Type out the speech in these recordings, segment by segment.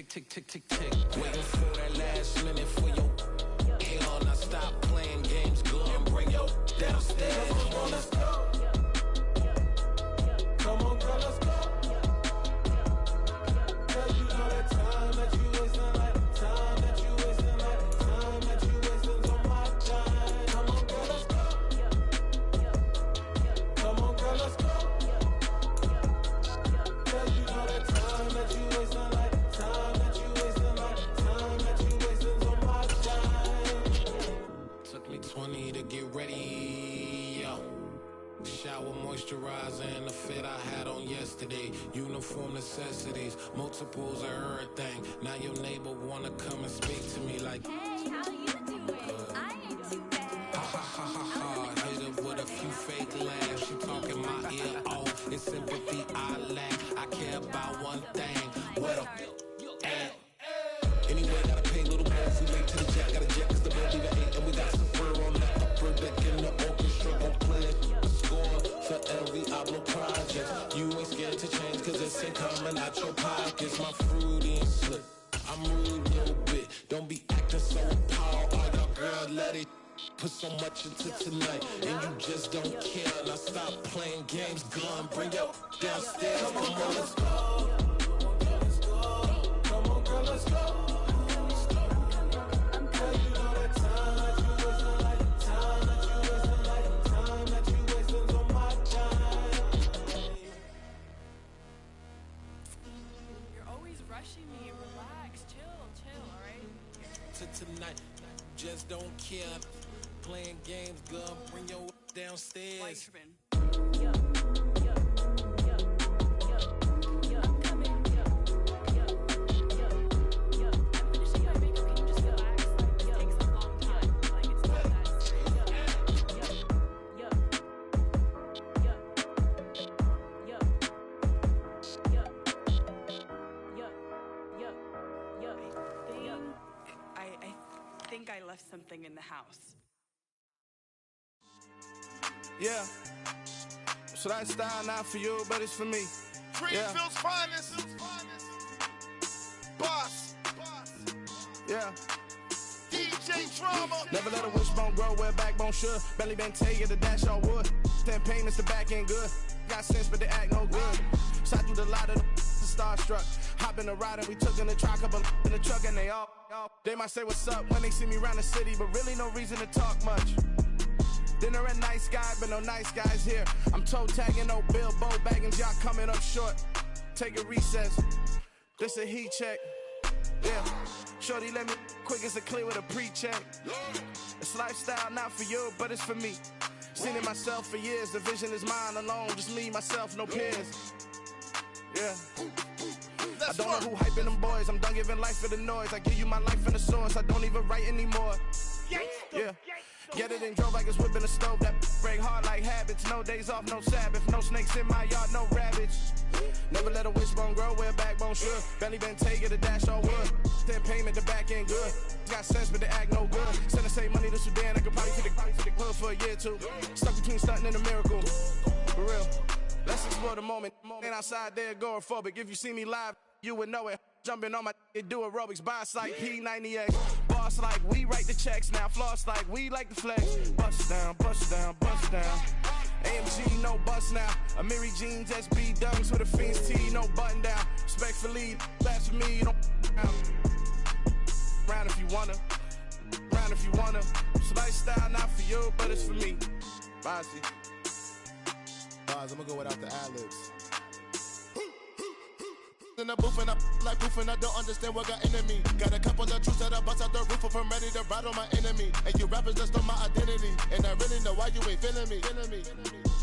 tick, tick, tick, tick, tick. Waiting for that last minute for your hell. Now stop playing games, go and bring your downstairs. Come on, let's go. Come on, girl, let's go. Cause you know that time that you wasting, like time that you wasting, like time that you wasting's on my time. Come on, girl, let's go. Come on, girl, let's go. Cause you know that time that you wasting, like time that you wasting, like time that you wasting's on my time. Took me 20 to get ready, yo. Shower, moisturizer, and the fit I had on yesterday. Uniform necessities, multiples of everything. Now your neighbor wanna come and speak to me like, hey, how you doing? I ain't too bad. Ha ha ha ha ha. Hit her with a few fake laughs. She talking my ear off. It's sympathy I lack. I care about one thing. What up? Anyway, gotta pay a little more if we late to the jack. Got a jet cause the band leave at 8. And we got some fur on the upper deck in the orchestra. Gon' play a score for every Ablo project. You ain't scared to change cause it's ain't coming out your pockets. My fruity and slip, I'm rude a little bit. Don't be acting so appalled. All your girl let it put so much into tonight. And you just don't care. Now stop playing games, gun, bring your downstairs. Come on, girl, let's go. Come on, girl, let's go. Rushing me, relax, chill, alright? To tonight, just don't care. Playing games, girl, bring your downstairs. Why you tripping? I think I left something in the house. Yeah. So that style not for you, but it's for me. Greenfield's finest. Boss. Yeah. DJ Drama. Never let a wishbone grow where a backbone should. Belly been take it, the dash all wood. 10 payments, the back end good. Got sense, but they act no good. Shot through the lot of the starstruck. Hop in the ride and we took in the truck, couple in the truck and they all. They might say what's up when they see me round the city, but really no reason to talk much. Dinner a nice guy, but no nice guys here. I'm toe tagging, no Bilbo Baggins, y'all coming up short. Take a recess. This a heat check. Yeah. Shorty let me quick as a clear with a pre-check. It's lifestyle not for you, but it's for me. Seen it myself for years. The vision is mine alone, just me, myself, no peers. Yeah. I don't know who hyping them boys. I'm done giving life for the noise. I give you my life in the source. I don't even write anymore. Yeah. Get it and drove like it's whipping a stove. That break hard like habits. No days off, no Sabbath. No snakes in my yard, no rabbits. Never let a wishbone grow where a backbone should. Belly been take it, a dash all wood. 10 payment, the back end good. Got sense, but they act no good. Send the same money to Sudan. I could probably take the hood for a year or two. Stuck between stunting and a miracle. For real. Let's explore the moment. Ain't outside there agoraphobic. If you see me live, you would know it. Jumping on my do aerobics, boss like P90X. Boss like we write the checks now. Floss like we like the flex. Bust down, bust down, bust down. AMG, no bust now. Amiri jeans, SB dunks with a Fiends T, no button down. Respectfully, that's for me, you don't round if you wanna. Round if you wanna. So lifestyle not for you, but it's for me. Bossy. Bars, I'ma go without the ad-libs. In the booth and I like proof and I don't understand what got into me. Got a couple of truths that I bust out the roof if I'm ready to ride on my enemy. And you rappers just stole my identity, and I really know why you ain't feeling me.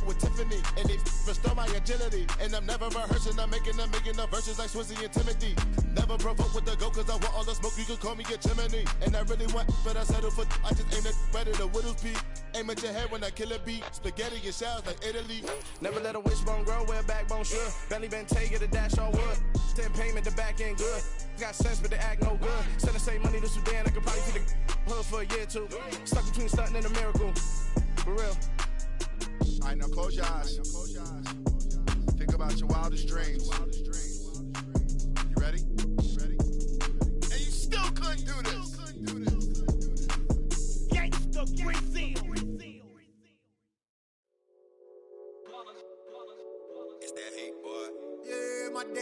With Tiffany, and they restore my agility. And I'm never rehearsing, I'm making a million of verses like Swizzy and Timothy. Never provoke with the go, cause I want all the smoke, you can call me a chimney. And I really want, but I settle for, I just aim at ready to Widow's Peak. Aim at your head when I kill a beat. Spaghetti and shells like Italy. Never let a wishbone grow where a backbone should. Belly been take it, a dash all wood. 10 payment, the back end good. Got sense, but they act no good. Send the same money to Sudan, I could probably take the hood for a year or two. Stuck between stunting and a miracle. For real. Alright, now close your eyes. Think about your wildest dreams. You ready?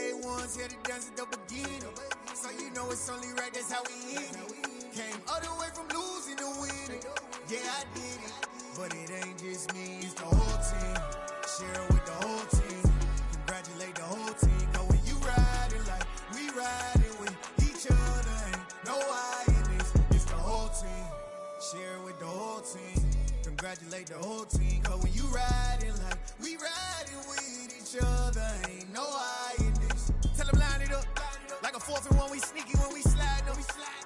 day ones here to dance at the beginning. So you know it's only right, that's how we end it. Came all the way from losing to winning. Yeah, I did it. But it ain't just me, it's the whole team. Share it with the whole team. Congratulate the whole team. Cause when you riding like we riding with each other, ain't no I in this. It's the whole team. Share it with the whole team. Congratulate the whole team. Cause when you riding like we riding with each other, ain't no I in this. Tell them line it up. Like a 4th and 1, we sneaky when we slide them.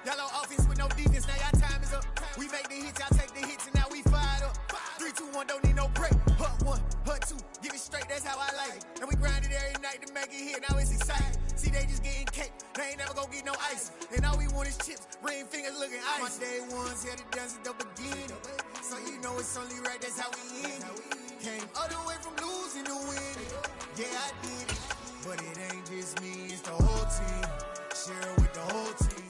Y'all on offense with no defense, now y'all time is up. We make the hits, y'all take the hits, and now we fired up. 3, 2, 1, don't need no break. Hut 1, hut 2, give it straight, that's how I like it. And we grind it every night to make it hit, now it's exciting. See, they just getting cake, they ain't never gonna get no ice. And all we want is chips, ring fingers looking ice. My day ones here to dance at the beginning. So you know it's only right, that's how we end it. Came all the way from losing to winning. Yeah, I did it. But it ain't just me, it's the whole team. Share it with the whole team.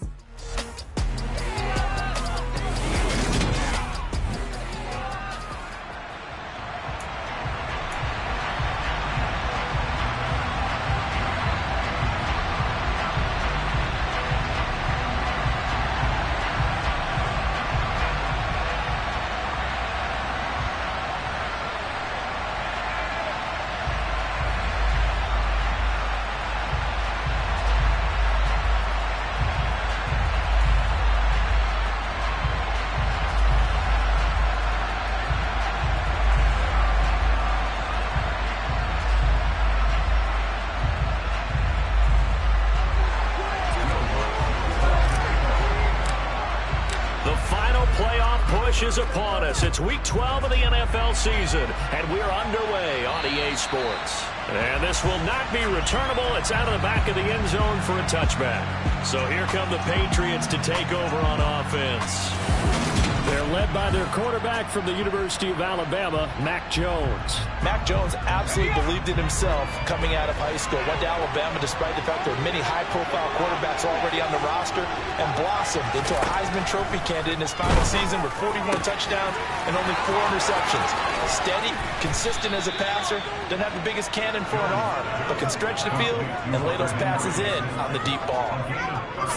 Is upon us. It's week 12 of the NFL season, and we're underway on EA Sports. And this will not be returnable. It's out of the back of the end zone for a touchback. So here come the Patriots to take over on offense. They're led by their quarterback from the University of Alabama, Mac Jones. Mac Jones absolutely believed in himself coming out of high school. Went to Alabama despite the fact there were many high-profile quarterbacks already on the roster and blossomed into a Heisman Trophy candidate in his final season with 41 touchdowns and only 4 interceptions. Steady, consistent as a passer, doesn't have the biggest cannon for an arm, but can stretch the field and lay those passes in on the deep ball.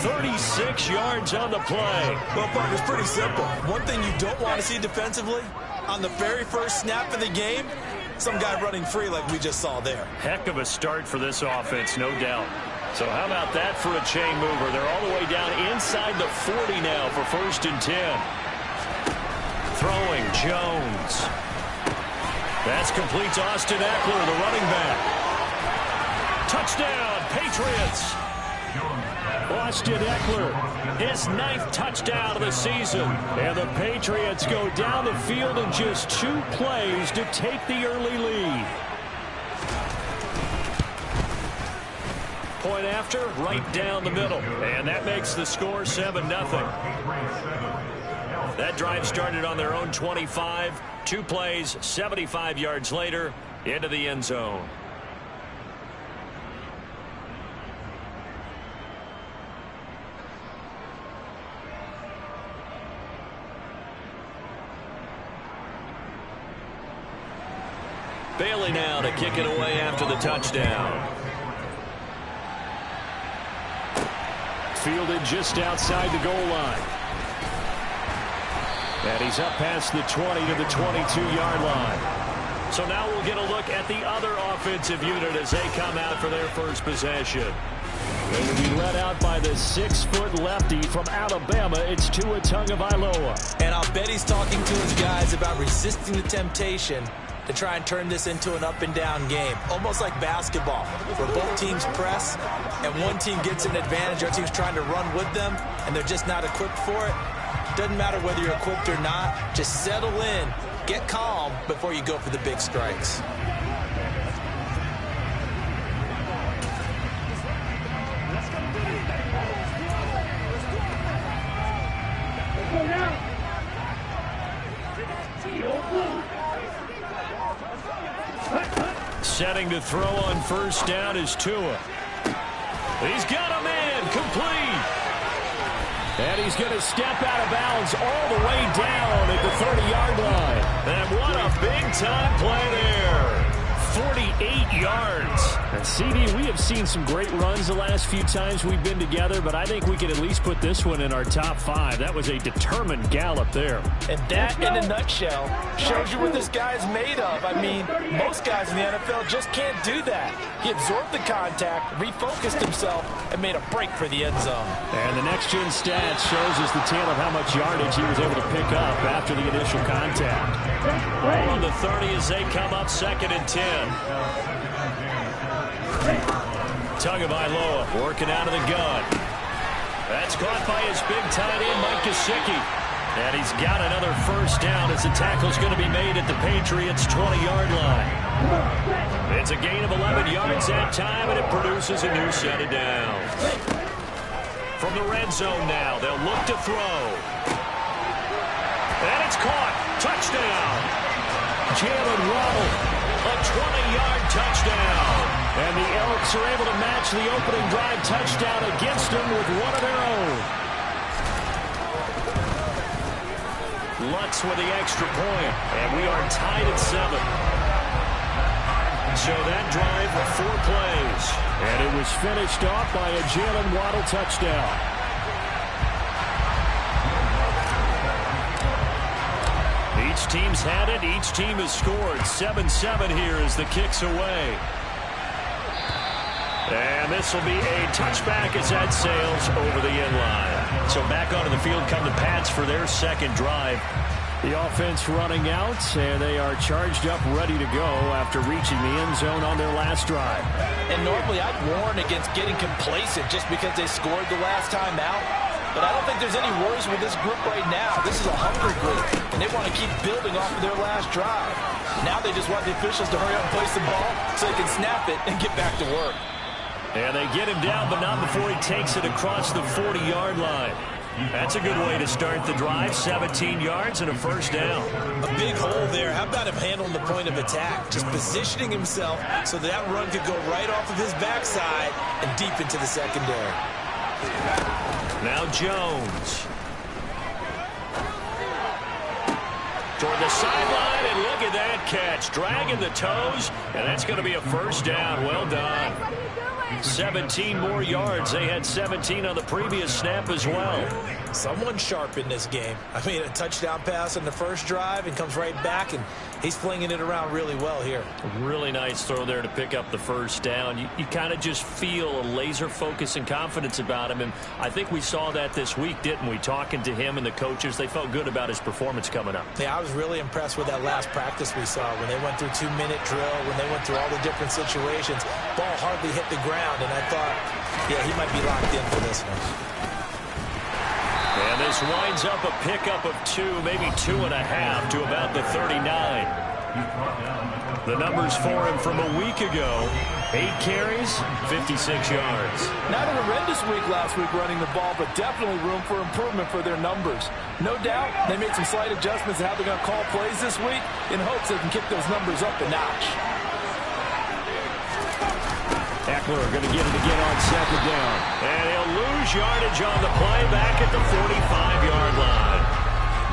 36 yards on the play. Well, Parker, it's pretty simple. One thing you don't want to see defensively, on the very first snap of the game, some guy running free like we just saw there. Heck of a start for this offense, no doubt. So how about that for a chain mover? They're all the way down inside the 40 now for 1st and 10. Throwing Jones. That's complete to Austin Eckler, the running back. Touchdown, Patriots. Austin Eckler, his 9th touchdown of the season. And the Patriots go down the field in just 2 plays to take the early lead. Point after, right down the middle. And that makes the score 7-0. That drive started on their own 25. 2 plays, 75 yards later, into the end zone. Bailey now to kick it away after the touchdown. Fielded just outside the goal line. And he's up past the 20 to the 22-yard line. So now we'll get a look at the other offensive unit as they come out for their first possession. They will be led out by the 6-foot lefty from Alabama. It's Tua Tagovailoa. And I'll bet he's talking to his guys about resisting the temptation to try and turn this into an up-and-down game. Almost like basketball, where both teams press, and one team gets an advantage, the other team's trying to run with them, and they're just not equipped for it. Doesn't matter whether you're equipped or not. Just settle in, get calm before you go for the big strikes. Setting to throw on first down is Tua. He's got a man complete. And he's going to step out of bounds all the way down at the 30-yard line. And what a big-time play there. 48 yards. And CD, we have seen some great runs the last few times we've been together, but I think we can at least put this one in our top 5. That was a determined gallop there. And that, in a nutshell, shows you what this guy's made of. I mean, most guys in the NFL just can't do that. He absorbed the contact, refocused himself, and made a break for the end zone. And the next-gen stats shows us the tale of how much yardage he was able to pick up after the initial contact. On the 30 as they come up 2nd and 10. Tagovailoa working out of the gun. That's caught by his big tight end, Mike Gesicki. And he's got another first down as the tackle's going to be made at the Patriots' 20-yard line. It's a gain of 11 yards that time, and it produces a new set of downs. From the red zone now, they'll look to throw. And it's caught. Touchdown. Jalen Waddle, a 20-yard touchdown. And the Elks are able to match the opening drive touchdown against them with one of their own. Lutz with the extra point, and we are tied at 7. So that drive with 4 plays. And it was finished off by a Jalen Waddle touchdown. Each team's had it. Each team has scored. 7-7 here as the kick's away. And this will be a touchback as that sails over the end line. So back onto the field come the Pats for their second drive. The offense running out, and they are charged up, ready to go after reaching the end zone on their last drive. And normally I'd warn against getting complacent just because they scored the last time out. But I don't think there's any worries with this group right now. This is a hungry group, and they want to keep building off of their last drive. Now they just want the officials to hurry up and place the ball so they can snap it and get back to work. And they get him down, but not before he takes it across the 40-yard line. That's a good way to start the drive. 17 yards and a first down. A big hole there. How about him handling the point of attack? Just positioning himself so that run could go right off of his backside and deep into the secondary. Now Jones. Toward the sideline, and look at that catch. Dragging the toes, and that's going to be a first down. Well done. 17 more yards. They had 17 on the previous snap as well. Someone sharp in this game. I mean, a touchdown pass on the first drive and comes right back, and he's flinging it around really well here. Really nice throw there to pick up the first down. You kind of just feel a laser focus and confidence about him, and I think we saw that this week, didn't we? Talking to him and the coaches, they felt good about his performance coming up. Yeah, I was really impressed with that last practice we saw when they went through 2-minute drill, when they went through all the different situations. Ball hardly hit the ground, and I thought, yeah, he might be locked in for this one. And this winds up a pickup of 2, maybe 2.5 to about the 39. The numbers for him from a week ago: 8 carries, 56 yards. Not a horrendous week last week running the ball, but definitely room for improvement for their numbers. No doubt they made some slight adjustments to how they're going to call plays this week in hopes they can kick those numbers up a notch. Eckler going to get it again on second down. And he'll lose yardage on the play back at the 45-yard line.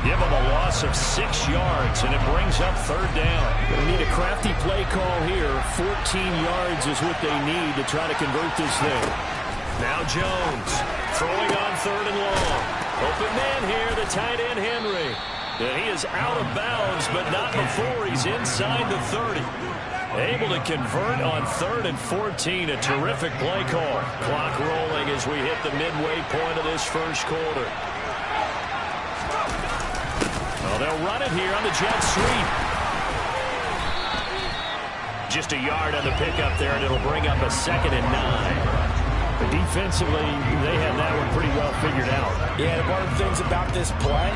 Give him a loss of 6 yards, and it brings up third down. They need a crafty play call here. 14 yards is what they need to try to convert this thing. Now Jones throwing on 3rd and long. Open man here, the tight end Henry. And he is out of bounds, but not before he's inside the 30. Able to convert on 3rd and 14. A terrific play call. Clock rolling as we hit the midway point of this first quarter. Oh, they'll run it here on the jet sweep. Just a yard on the pickup there, and it'll bring up a 2nd and 9. But defensively, they have that one pretty well figured out. Yeah, and one of the things about this play,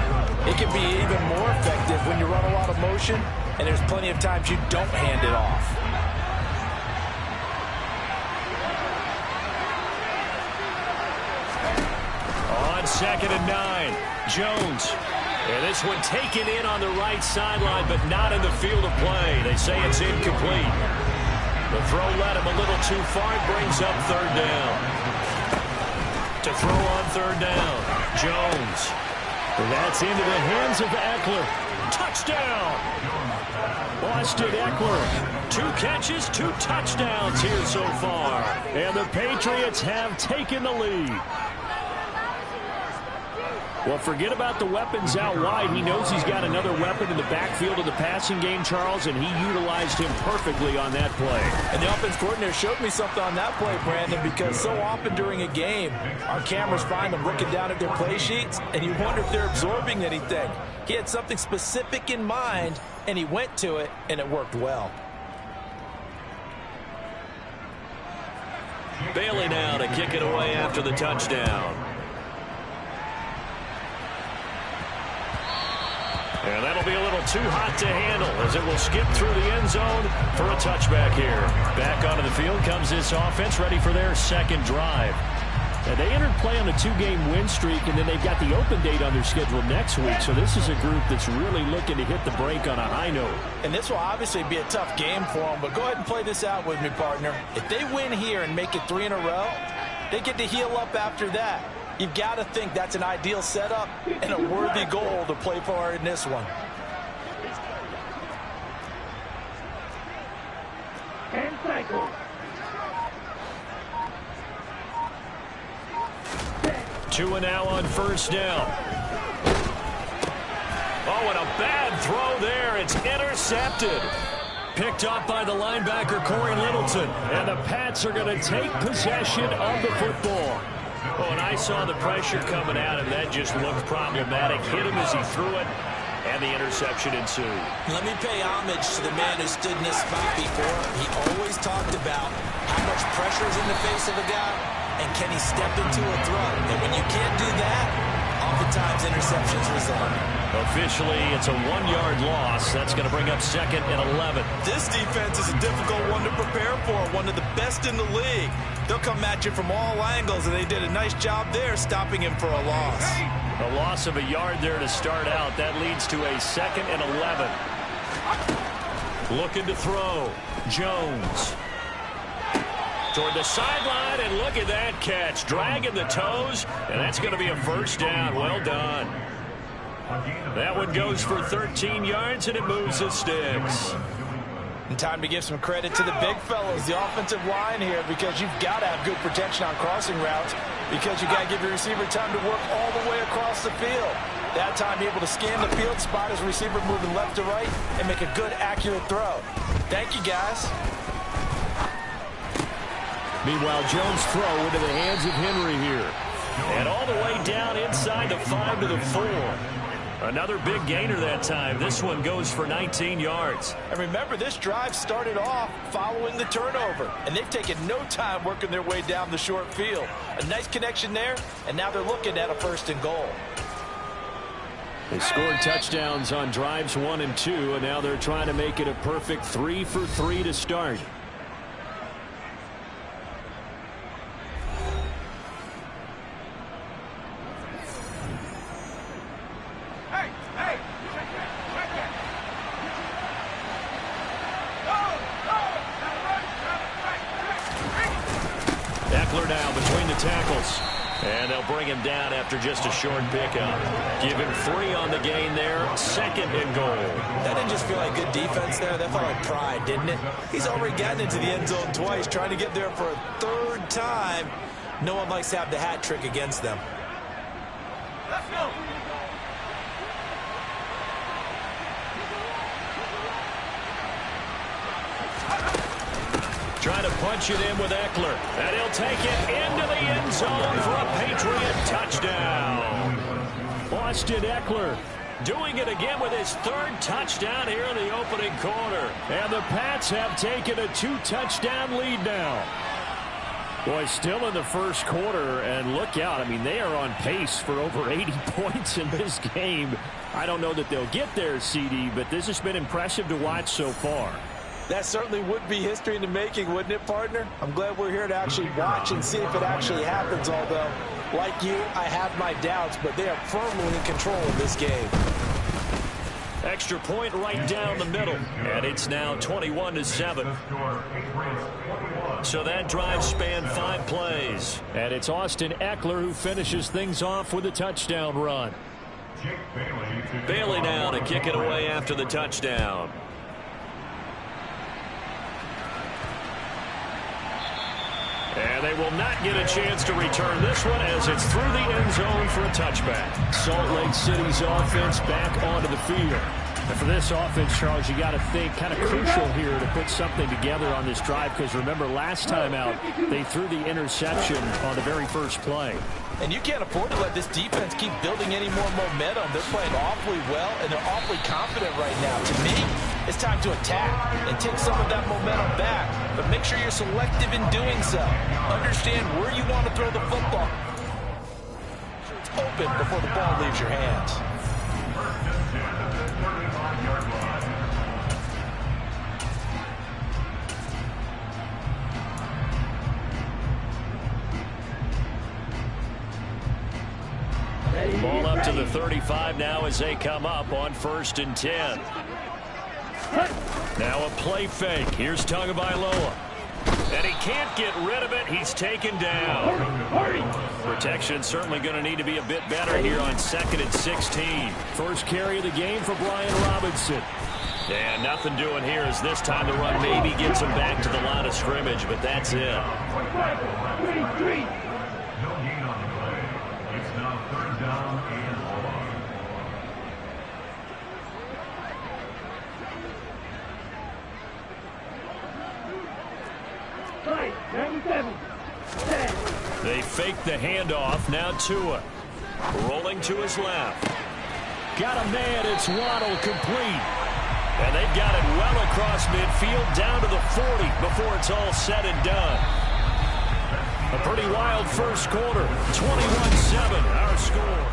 it can be even more effective when you run a lot of motion, and there's plenty of times you don't hand it off. On 2nd and 9, Jones. And this one taken in on the right sideline, but not in the field of play. They say it's incomplete. The throw led him a little too far. It brings up 3rd down. To throw on 3rd down, Jones. And that's into the hands of Eckler. touchdown. Austin Eckler, 2 catches, 2 touchdowns here so far. And the Patriots have taken the lead. Well, forget about the weapons out wide. He knows he's got another weapon in the backfield of the passing game, Charles, and he utilized him perfectly on that play. And the offense coordinator showed me something on that play, Brandon, because so often during a game, our cameras find them looking down at their play sheets, and you wonder if they're absorbing anything. He had something specific in mind, and he went to it, and it worked well. Bailey now to kick it away after the touchdown. And that'll be a little too hot to handle as it will skip through the end zone for a touchback here. Back onto the field comes this offense, ready for their second drive. And they entered play on a 2-game win streak, and then they've got the open date on their schedule next week. So this is a group that's really looking to hit the break on a high note. And this will obviously be a tough game for them, but go ahead and play this out with me, partner. If they win here and make it 3 in a row, they get to heal up after that. You've got to think that's an ideal setup and a worthy goal to play for in this one. And cycle. 2 and now on first down. Oh, and a bad throw there. It's intercepted. Picked up by the linebacker, Corey Littleton. And the Pats are going to take possession of the football. Oh, and I saw the pressure coming out, and that just looked problematic. Hit him as he threw it, and the interception ensued. Let me pay homage to the man who stood in this spot before. He always talked about how much pressure is in the face of a guy, and can he step into a throw. And when you can't do that, oftentimes interceptions result. Officially, it's a 1-yard loss. That's going to bring up 2nd and 11. This defense is a difficult one to prepare for, one of the best in the league. They'll come at you from all angles, and they did a nice job there stopping him for a loss. A loss of a yard there to start out. That leads to a 2nd and 11. Looking to throw. Jones. Toward the sideline, and look at that catch. Dragging the toes, and that's going to be a first down. Well done. That one goes for 13 yards, and it moves the sticks. And time to give some credit to the big fellows, the offensive line here, because you've got to have good protection on crossing routes, because you've got to give your receiver time to work all the way across the field. That time, be able to scan the field, spot his receiver moving left to right, and make a good, accurate throw. Thank you, guys. Meanwhile, Jones' throw into the hands of Henry here. And all the way down inside the 5 to the 4. Another big gainer that time. This one goes for 19 yards. And remember, this drive started off following the turnover, and they've taken no time working their way down the short field. A nice connection there, and now they're looking at a 1st and goal. They scored touchdowns on drives 1 and 2, and now they're trying to make it a perfect 3 for 3 to start. Eckler now between the tackles. And they'll bring him down after just a short pickup. Give him 3 on the gain there. 2nd and goal. That didn't just feel like good defense there. That felt like pride, didn't it? He's already gotten into the end zone twice, trying to get there for a 3rd time. No one likes to have the hat trick against them. Let's go. Trying to punch it in with Eckler. And he'll take it into the end zone for a Patriot touchdown. Austin Eckler doing it again with his 3rd touchdown here in the opening quarter. And the Pats have taken a 2-touchdown lead now. Boy, still in the first quarter, and look out. I mean, they are on pace for over 80 points in this game. I don't know that they'll get there, CD, but this has been impressive to watch so far. That certainly would be history in the making, wouldn't it, partner? I'm glad we're here to actually watch and see if it actually happens, although, like you, I have my doubts, but they are firmly in control of this game. Extra point right down the middle, and it's now 21-7. So that drive spanned 5 plays, and it's Austin Eckler who finishes things off with a touchdown run. Bailey now to kick it away after the touchdown. And they will not get a chance to return this one as it's through the end zone for a touchback. Salt Lake City's offense back onto the field. And for this offense, Charles, you got to think kind of crucial here to put something together on this drive, because remember last time out they threw the interception on the very first play. And you can't afford to let this defense keep building any more momentum. They're playing awfully well, and they're awfully confident right now. To me, it's time to attack and take some of that momentum back. But make sure you're selective in doing so. Understand where you want to throw the football. Make sure it's open before the ball leaves your hands. Ball up to the 35 now as they come up on 1st and 10. Now a play fake. Here's Tagovailoa. And he can't get rid of it. He's taken down. Protection certainly going to need to be a bit better here on 2nd and 16. First carry of the game for Brian Robinson. And nothing doing here as this time the run maybe gets him back to the line of scrimmage, but that's it. They fake the handoff. Now Tua rolling to his left. Got a man. It's Waddle, complete. And they've got it well across midfield down to the 40 before it's all said and done. A pretty wild first quarter. 21-7 our score.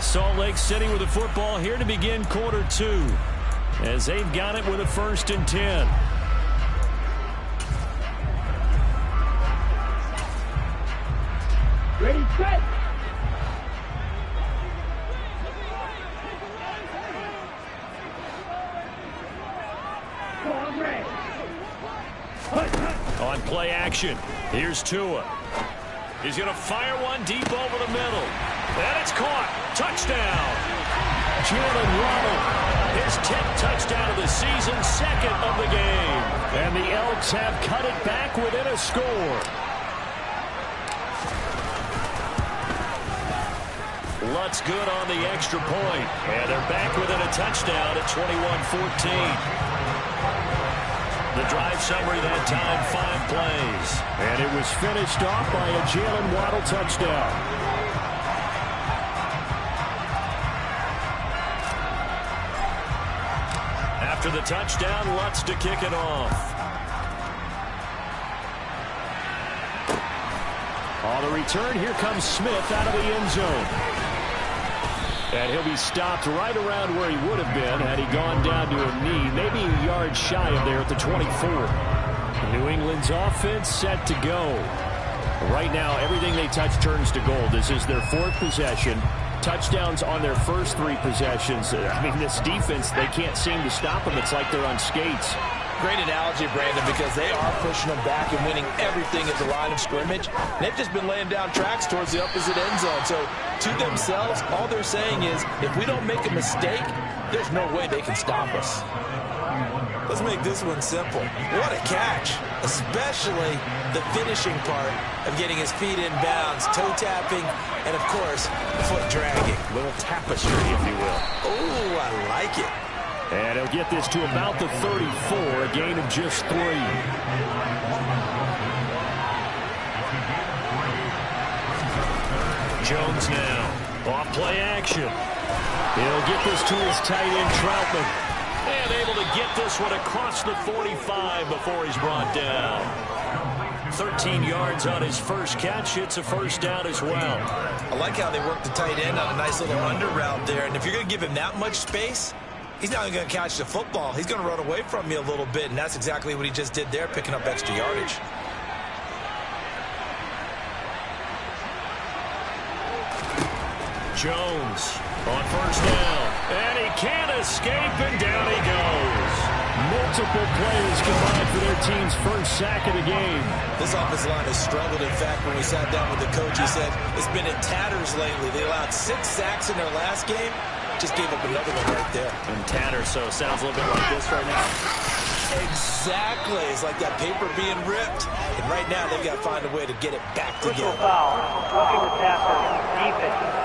Salt Lake City with the football here to begin quarter 2 as they've got it with a 1st and 10. Ready, set. On play action, here's Tua. He's going to fire one deep over the middle. And it's caught. Touchdown. Jalen Waddle. His 10th touchdown of the season, 2nd of the game. And the Elks have cut it back within a score. Lutz good on the extra point. And they're back within a touchdown at 21-14. The drive summary that time, 5 plays. And it was finished off by a Jalen Waddle touchdown. After the touchdown, Lutz to kick it off. On the return, here comes Smith out of the end zone. And he'll be stopped right around where he would have been had he gone down to a knee, maybe a yard shy of there at the 24. New England's offense set to go. Right now, everything they touch turns to gold. This is their 4th possession. Touchdowns on their first 3 possessions. I mean, this defense, they can't seem to stop them. It's like they're on skates. Great analogy, Brandon, because they are pushing them back and winning everything at the line of scrimmage. They've just been laying down tracks towards the opposite end zone. So, to themselves, all they're saying is, if we don't make a mistake, there's no way they can stop us. Let's make this one simple. What a catch, especially the finishing part of getting his feet in bounds, toe tapping, and, of course, foot dragging. Little tapestry, if you will. Oh, I like it. And he'll get this to about the 34, a gain of just 3. Jones now. Off play action. He'll get this to his tight end, Troutman. And able to get this one across the 45 before he's brought down. 13 yards on his first catch. It's a first down as well. I like how they work the tight end on a nice little under route there. And if you're going to give him that much space, he's not going to catch the football. He's going to run away from you a little bit, and that's exactly what he just did there, picking up extra yardage. Jones on first down. And he can't escape, and down he goes. Multiple players combined for their team's first sack of the game. This offensive line has struggled. In fact, when we sat down with the coach, he said it's been in tatters lately. They allowed 6 sacks in their last game. Just gave up another one right there. In tatters, so it sounds a little bit like this right now. Exactly. It's like that paper being ripped. And right now, they've got to find a way to get it back together. Foul. Roughing the passer. Defense.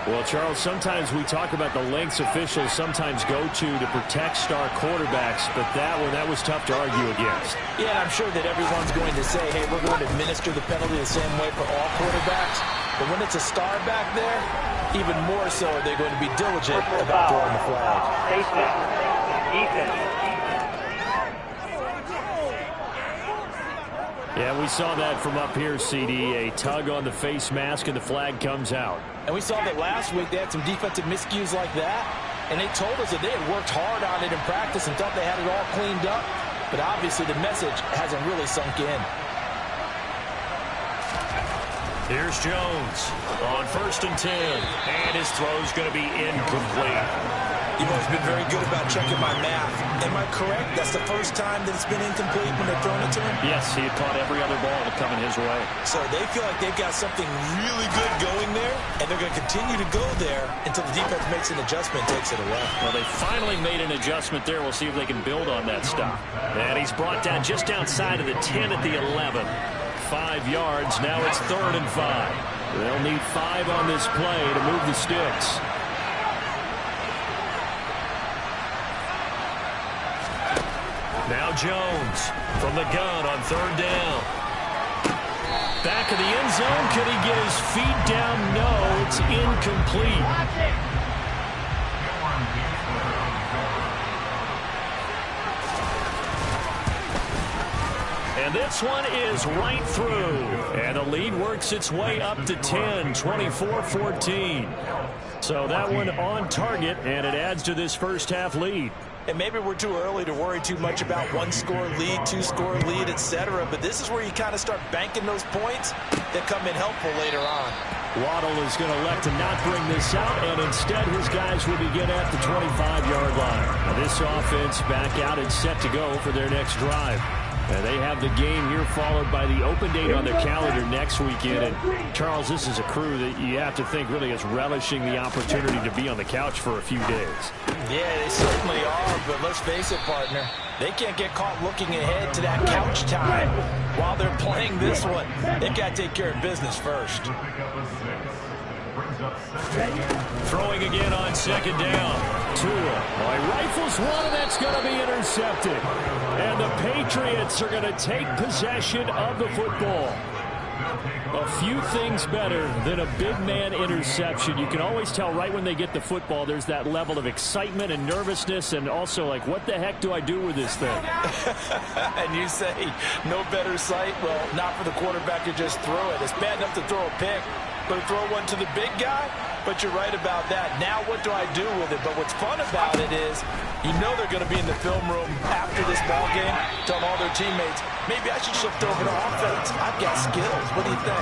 Well, Charles, sometimes we talk about the lengths officials sometimes go to protect star quarterbacks, but that was tough to argue against. Yeah, and I'm sure that everyone's going to say, hey, we're going to administer the penalty the same way for all quarterbacks. But when it's a star back there, even more so are they going to be diligent about throwing the flag. Defense. Yeah, we saw that from up here, CD. A tug on the face mask and the flag comes out. And we saw that last week they had some defensive miscues like that. And they told us that they had worked hard on it in practice and thought they had it all cleaned up. But obviously the message hasn't really sunk in. Here's Jones on 1st and 10. And his throw's going to be incomplete. You've always been very good about checking my math. Am I correct? That's the first time that it's been incomplete when they're throwing it to him? Yes, he had caught every other ball coming his way. So they feel like they've got something really good going there, and they're going to continue to go there until the defense makes an adjustment and takes it away. Well, they finally made an adjustment there. We'll see if they can build on that stop. And he's brought down just outside of the 10 at the 11. 5 yards. Now it's 3rd and 5. They'll need 5 on this play to move the sticks. Now Jones from the gun on 3rd down. Back of the end zone. Could he get his feet down? No, it's incomplete. And this one is right through. And the lead works its way up to 10, 24-14. So that one on target, and it adds to this first half lead. And maybe we're too early to worry too much about 1-score lead, 2-score lead, etc. But this is where you kind of start banking those points that come in helpful later on. Waddle is going to elect to not bring this out, and instead his guys will begin at the 25-yard line. Now this offense back out and set to go for their next drive. And they have the game here followed by the open date on their calendar next weekend. And, Charles, this is a crew that you have to think really is relishing the opportunity to be on the couch for a few days. Yeah, they certainly are, but let's face it, partner. They can't get caught looking ahead to that couch time while they're playing this one. They've got to take care of business first. Throwing again on 2nd down. Tua rifles one, and that's going to be intercepted. And the Patriots are going to take possession of the football. A few things better than a big man interception. You can always tell right when they get the football, there's that level of excitement and nervousness, and also like, what the heck do I do with this thing? And you say, no better sight? Well, not for the quarterback to just throw it. It's bad enough to throw a pick, but to throw one to the big guy? But you're right about that. Now what do I do with it? But what's fun about it is you know they're going to be in the film room after this ball game telling all their teammates, maybe I should shift over to offense. I've got skills. What do you think?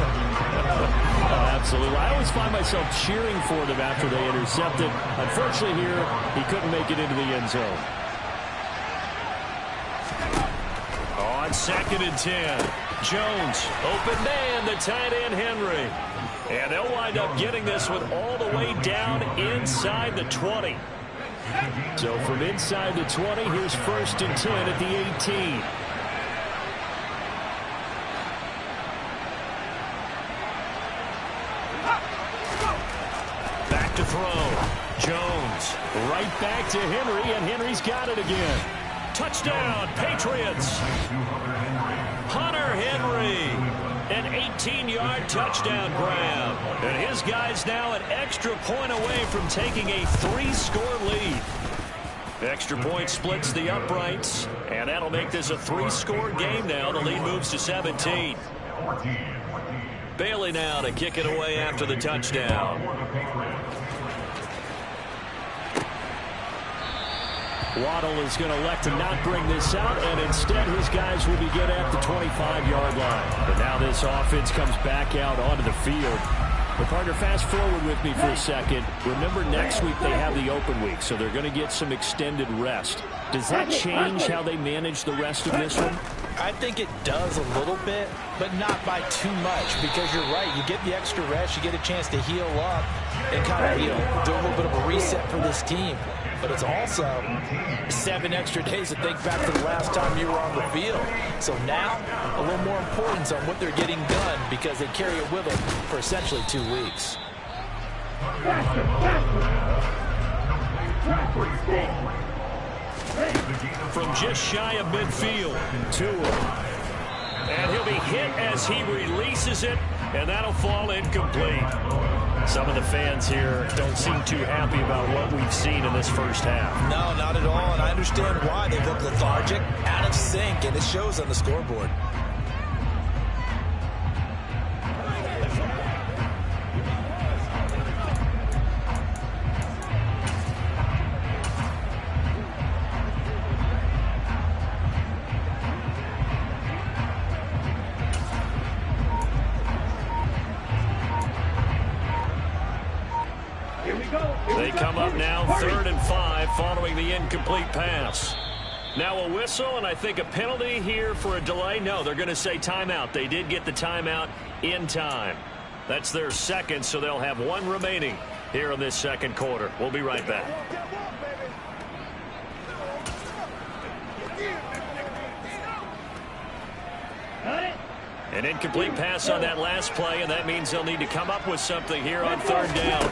Absolutely. I always find myself cheering for them after they intercepted. Unfortunately here, he couldn't make it into the end zone. On 2nd and 10, Jones, open man, the tight end Henry. And they'll wind up getting this one all the way down inside the 20. So from inside the 20, here's 1st and 10 at the 18. Back to throw. Jones right back to Henry, and Henry's got it again. Touchdown, Patriots. Hunter Henry. An 18-yard touchdown grab. And his guys now an extra point away from taking a 3-score lead. Extra point splits the uprights, and that'll make this a 3-score game now. The lead moves to 17. Bailey now to kick it away after the touchdown. Waddle is going to elect to not bring this out, and instead his guys will begin at the 25-yard line. But now this offense comes back out onto the field. But partner, fast forward with me for a second. Remember, next week they have the open week, so they're going to get some extended rest. Does that change how they manage the rest of this one? I think it does a little bit, but not by too much, because you're right. You get the extra rest, you get a chance to heal up and kind of, do a little bit of a reset for this team. But it's also 7 extra days to think back to the last time you were on the field. So now, a little more importance on what they're getting done, because they carry it with them for essentially 2 weeks. From just shy of midfield, Tua. And he'll be hit as he releases it, and that'll fall incomplete. Some of the fans here don't seem too happy about what we've seen in this first half. No, not at all, and I understand why. They look lethargic, out of sync, and it shows on the scoreboard. They come up now, 3rd and 5, following the incomplete pass. Now a whistle, and I think a penalty here for a delay. No, they're going to say timeout. They did get the timeout in time. That's their second, so they'll have 1 remaining here in this second quarter. We'll be right back. An incomplete pass on that last play, and that means they'll need to come up with something here on 3rd down.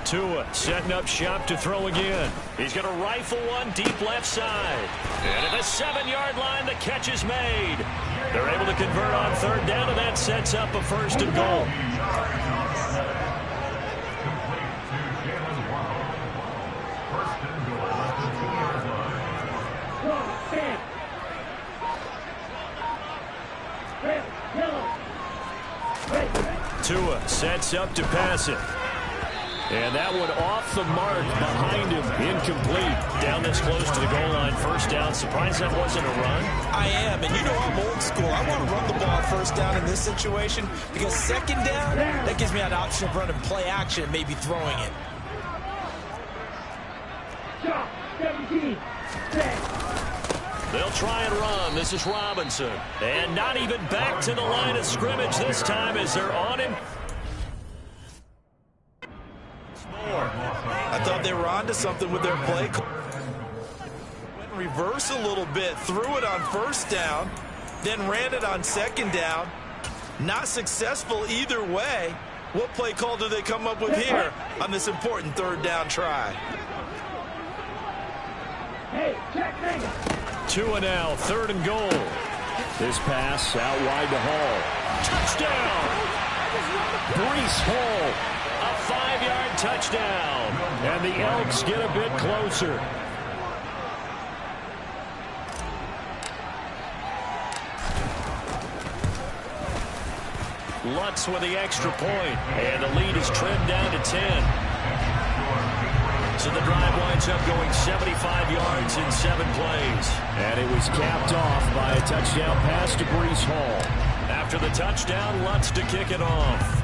Tua setting up shop to throw again. He's going to rifle one deep left side. And at the 7-yard line, the catch is made. They're able to convert on 3rd down, and that sets up a 1st and goal. Tua sets up to pass it. And that one off the mark behind him. Incomplete. Down this close to the goal line. 1st down. Surprised that wasn't a run. I am. And I'm old school. I want to run the ball 1st down in this situation, because 2nd down, that gives me an option of running play action and maybe throwing it. They'll try and run. This is Robinson. And not even back to the line of scrimmage this time as they're on him. I thought they were onto something with their play. Went reverse a little bit, threw it on 1st down, then ran it on 2nd down. Not successful either way. What play call do they come up with here on this important 3rd down try? Tua now, 3rd and goal. This pass out wide to Hall. Touchdown! Breece Hall. A 5-yard touchdown. And the Elks get a bit closer. Lutz with the extra point. And the lead is trimmed down to 10. So the drive winds up going 75 yards in 7 plays. And it was capped off by a touchdown pass to Breece Hall. After the touchdown, Lutz to kick it off.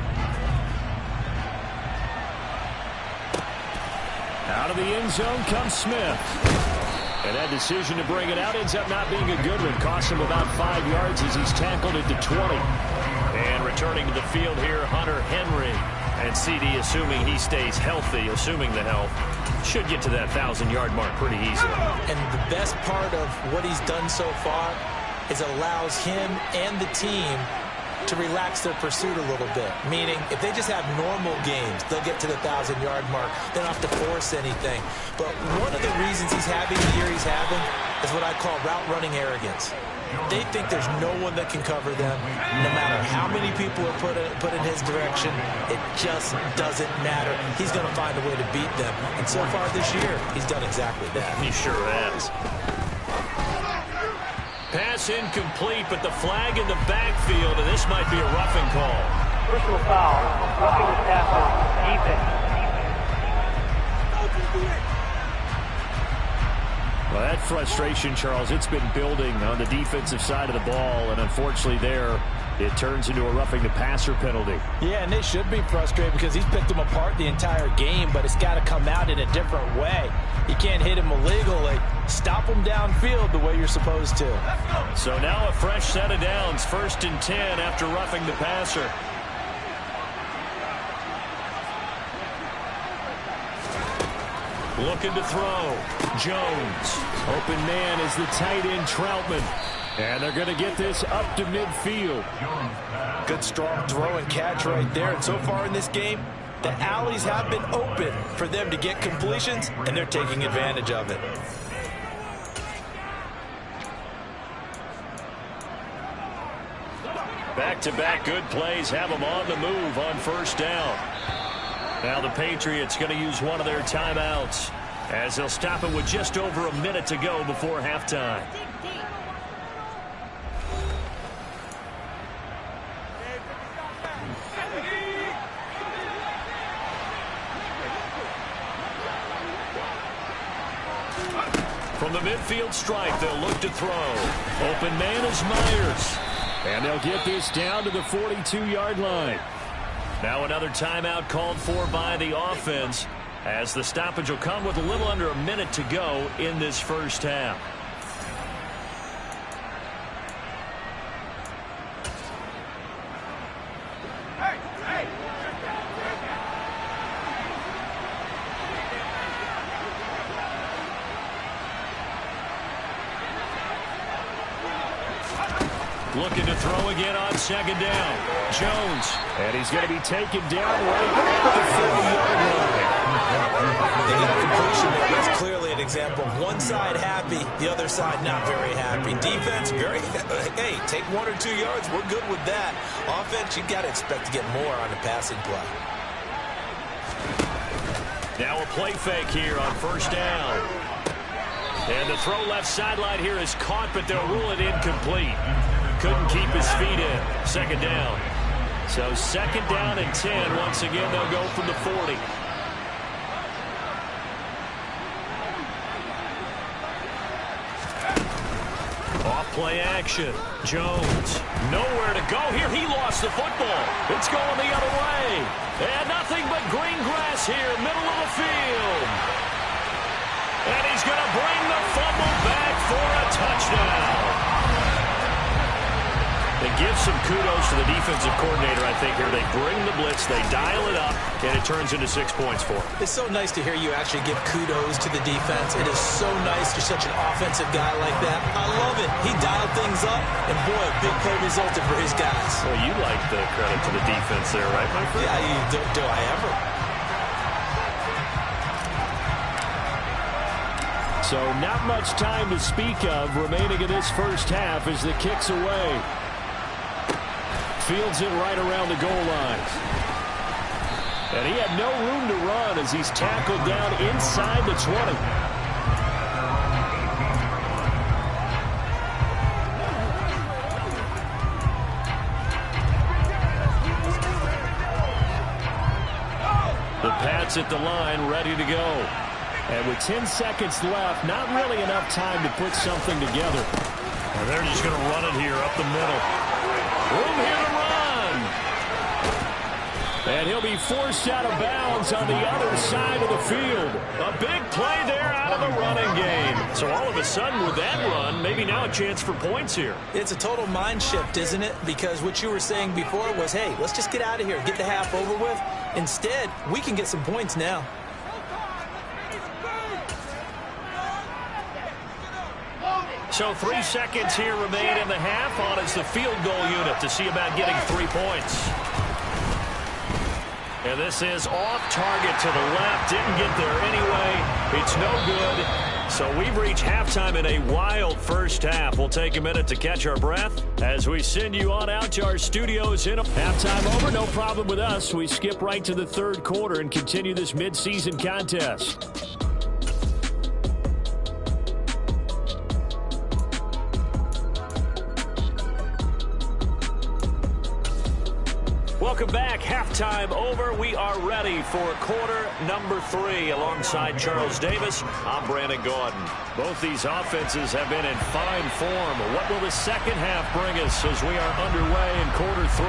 Out of the end zone comes Smith. And that decision to bring it out ends up not being a good one. Costs him about 5 yards as he's tackled at the 20. And returning to the field here, Hunter Henry. And CD, assuming he stays healthy, assuming the health, should get to that 1,000-yard mark pretty easily. And the best part of what he's done so far is allows him and the team to relax their pursuit a little bit. Meaning, if they just have normal games, they'll get to the 1,000-yard mark. They don't have to force anything. But one of the reasons he's having the year he's having is what I call route running arrogance. They think there's no one that can cover them. No matter how many people are put in his direction, it just doesn't matter. He's going to find a way to beat them. And so far this year, he's done exactly that. He sure has. Pass incomplete, but the flag in the backfield, and this might be a roughing call. Personal foul. Roughing the passer. Defense. Well, that frustration, Charles, it's been building on the defensive side of the ball, and unfortunately there, it turns into a roughing the passer penalty. Yeah, and they should be frustrated because he's picked them apart the entire game, but it's got to come out in a different way. You can't hit him illegally. Stop him downfield the way you're supposed to. So now a fresh set of downs, 1st and 10 after roughing the passer. Looking to throw. Jones. Open man is the tight end, Troutman. And they're going to get this up to midfield. Good strong throw and catch right there. And so far in this game, the alleys have been open for them to get completions, and they're taking advantage of it. Back-to-back good plays have them on the move on 1st down. Now the Patriots going to use one of their timeouts as they'll stop it with just over a minute to go before halftime. From the midfield stripe, they'll look to throw. Open man is Myers. And they'll get this down to the 42-yard line. Now another timeout called for by the offense, as the stoppage will come with a little under a minute to go in this first half. Looking to throw again on 2nd down. Jones. And he's going to be taken down right at the 40-yard line. They got a completion there. That's clearly an example of one side happy, the other side not very happy. Defense, very, hey, take 1 or 2 yards. We're good with that. Offense, you got to expect to get more on the passing play. Now a play fake here on 1st down. And the throw left sideline here is caught, but they'll rule it incomplete. Couldn't keep his feet in. 2nd down. So 2nd down and 10. Once again, they'll go from the 40. Off play action. Jones. Nowhere to go here. He lost the football. It's going the other way. And nothing but green grass here, middle of the field. And he's going to bring the fumble back for a touchdown. They give some kudos to the defensive coordinator, I think, here. They bring the blitz, they dial it up, and it turns into 6 points for them. It's so nice to hear you actually give kudos to the defense. It is so nice. You're such an offensive guy like that. I love it. He dialed things up, and boy, a big play resulted for his guys. Well, you like the credit to the defense there, right, my friend? Yeah, do I ever? So not much time to speak of remaining in this first half as the kick's away. Fields it right around the goal lines. And he had no room to run as he's tackled down inside the 20. The Pats at the line, ready to go. And with 10 seconds left, not really enough time to put something together. And they're just going to run it here up the middle. Room here to run. And he'll be forced out of bounds on the other side of the field. A big play there out of the running game. So all of a sudden with that run, maybe now a chance for points here. It's a total mind shift, isn't it? Because what you were saying before was, hey, let's just get out of here, get the half over with. Instead, we can get some points now. So 3 seconds here remain in the half on as the field goal unit to see about getting 3 points. And this is off target to the left. Didn't get there anyway. It's no good. So we've reached halftime in a wild first half. We'll take a minute to catch our breath as we send you on out to our studios. In halftime over, no problem with us. We skip right to the third quarter and continue this midseason contest. Welcome back. Halftime over. We are ready for quarter number 3. Alongside Charles Davis, I'm Brandon Gaudin. Both these offenses have been in fine form. What will the second half bring us as we are underway in quarter 3?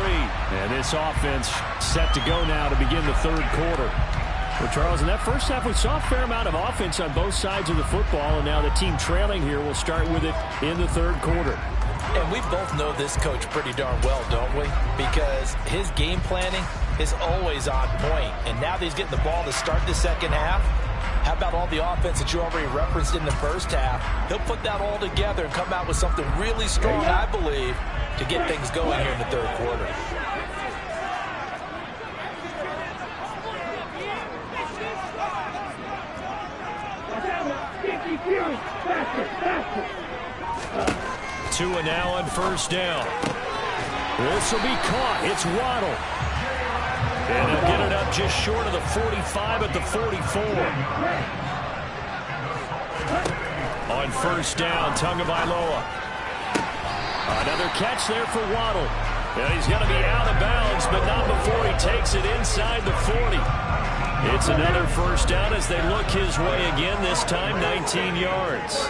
And this offense set to go now to begin the third quarter. Well, Charles, in that first half, we saw a fair amount of offense on both sides of the football, and now the team trailing here will start with it in the third quarter. And we both know this coach pretty darn well, don't we? Because his game planning is always on point. And now that he's getting the ball to start the second half, how about all the offense that you already referenced in the first half? He'll put that all together and come out with something really strong, I believe, to get things going here in the third quarter. Tua now on first down. This will be caught. It's Waddle. And he'll get it up just short of the 45 at the 44. On first down, Tagovailoa. Another catch there for Waddle. And he's going to be out of bounds, but not before he takes it inside the 40. It's another first down as they look his way again, this time 19 yards.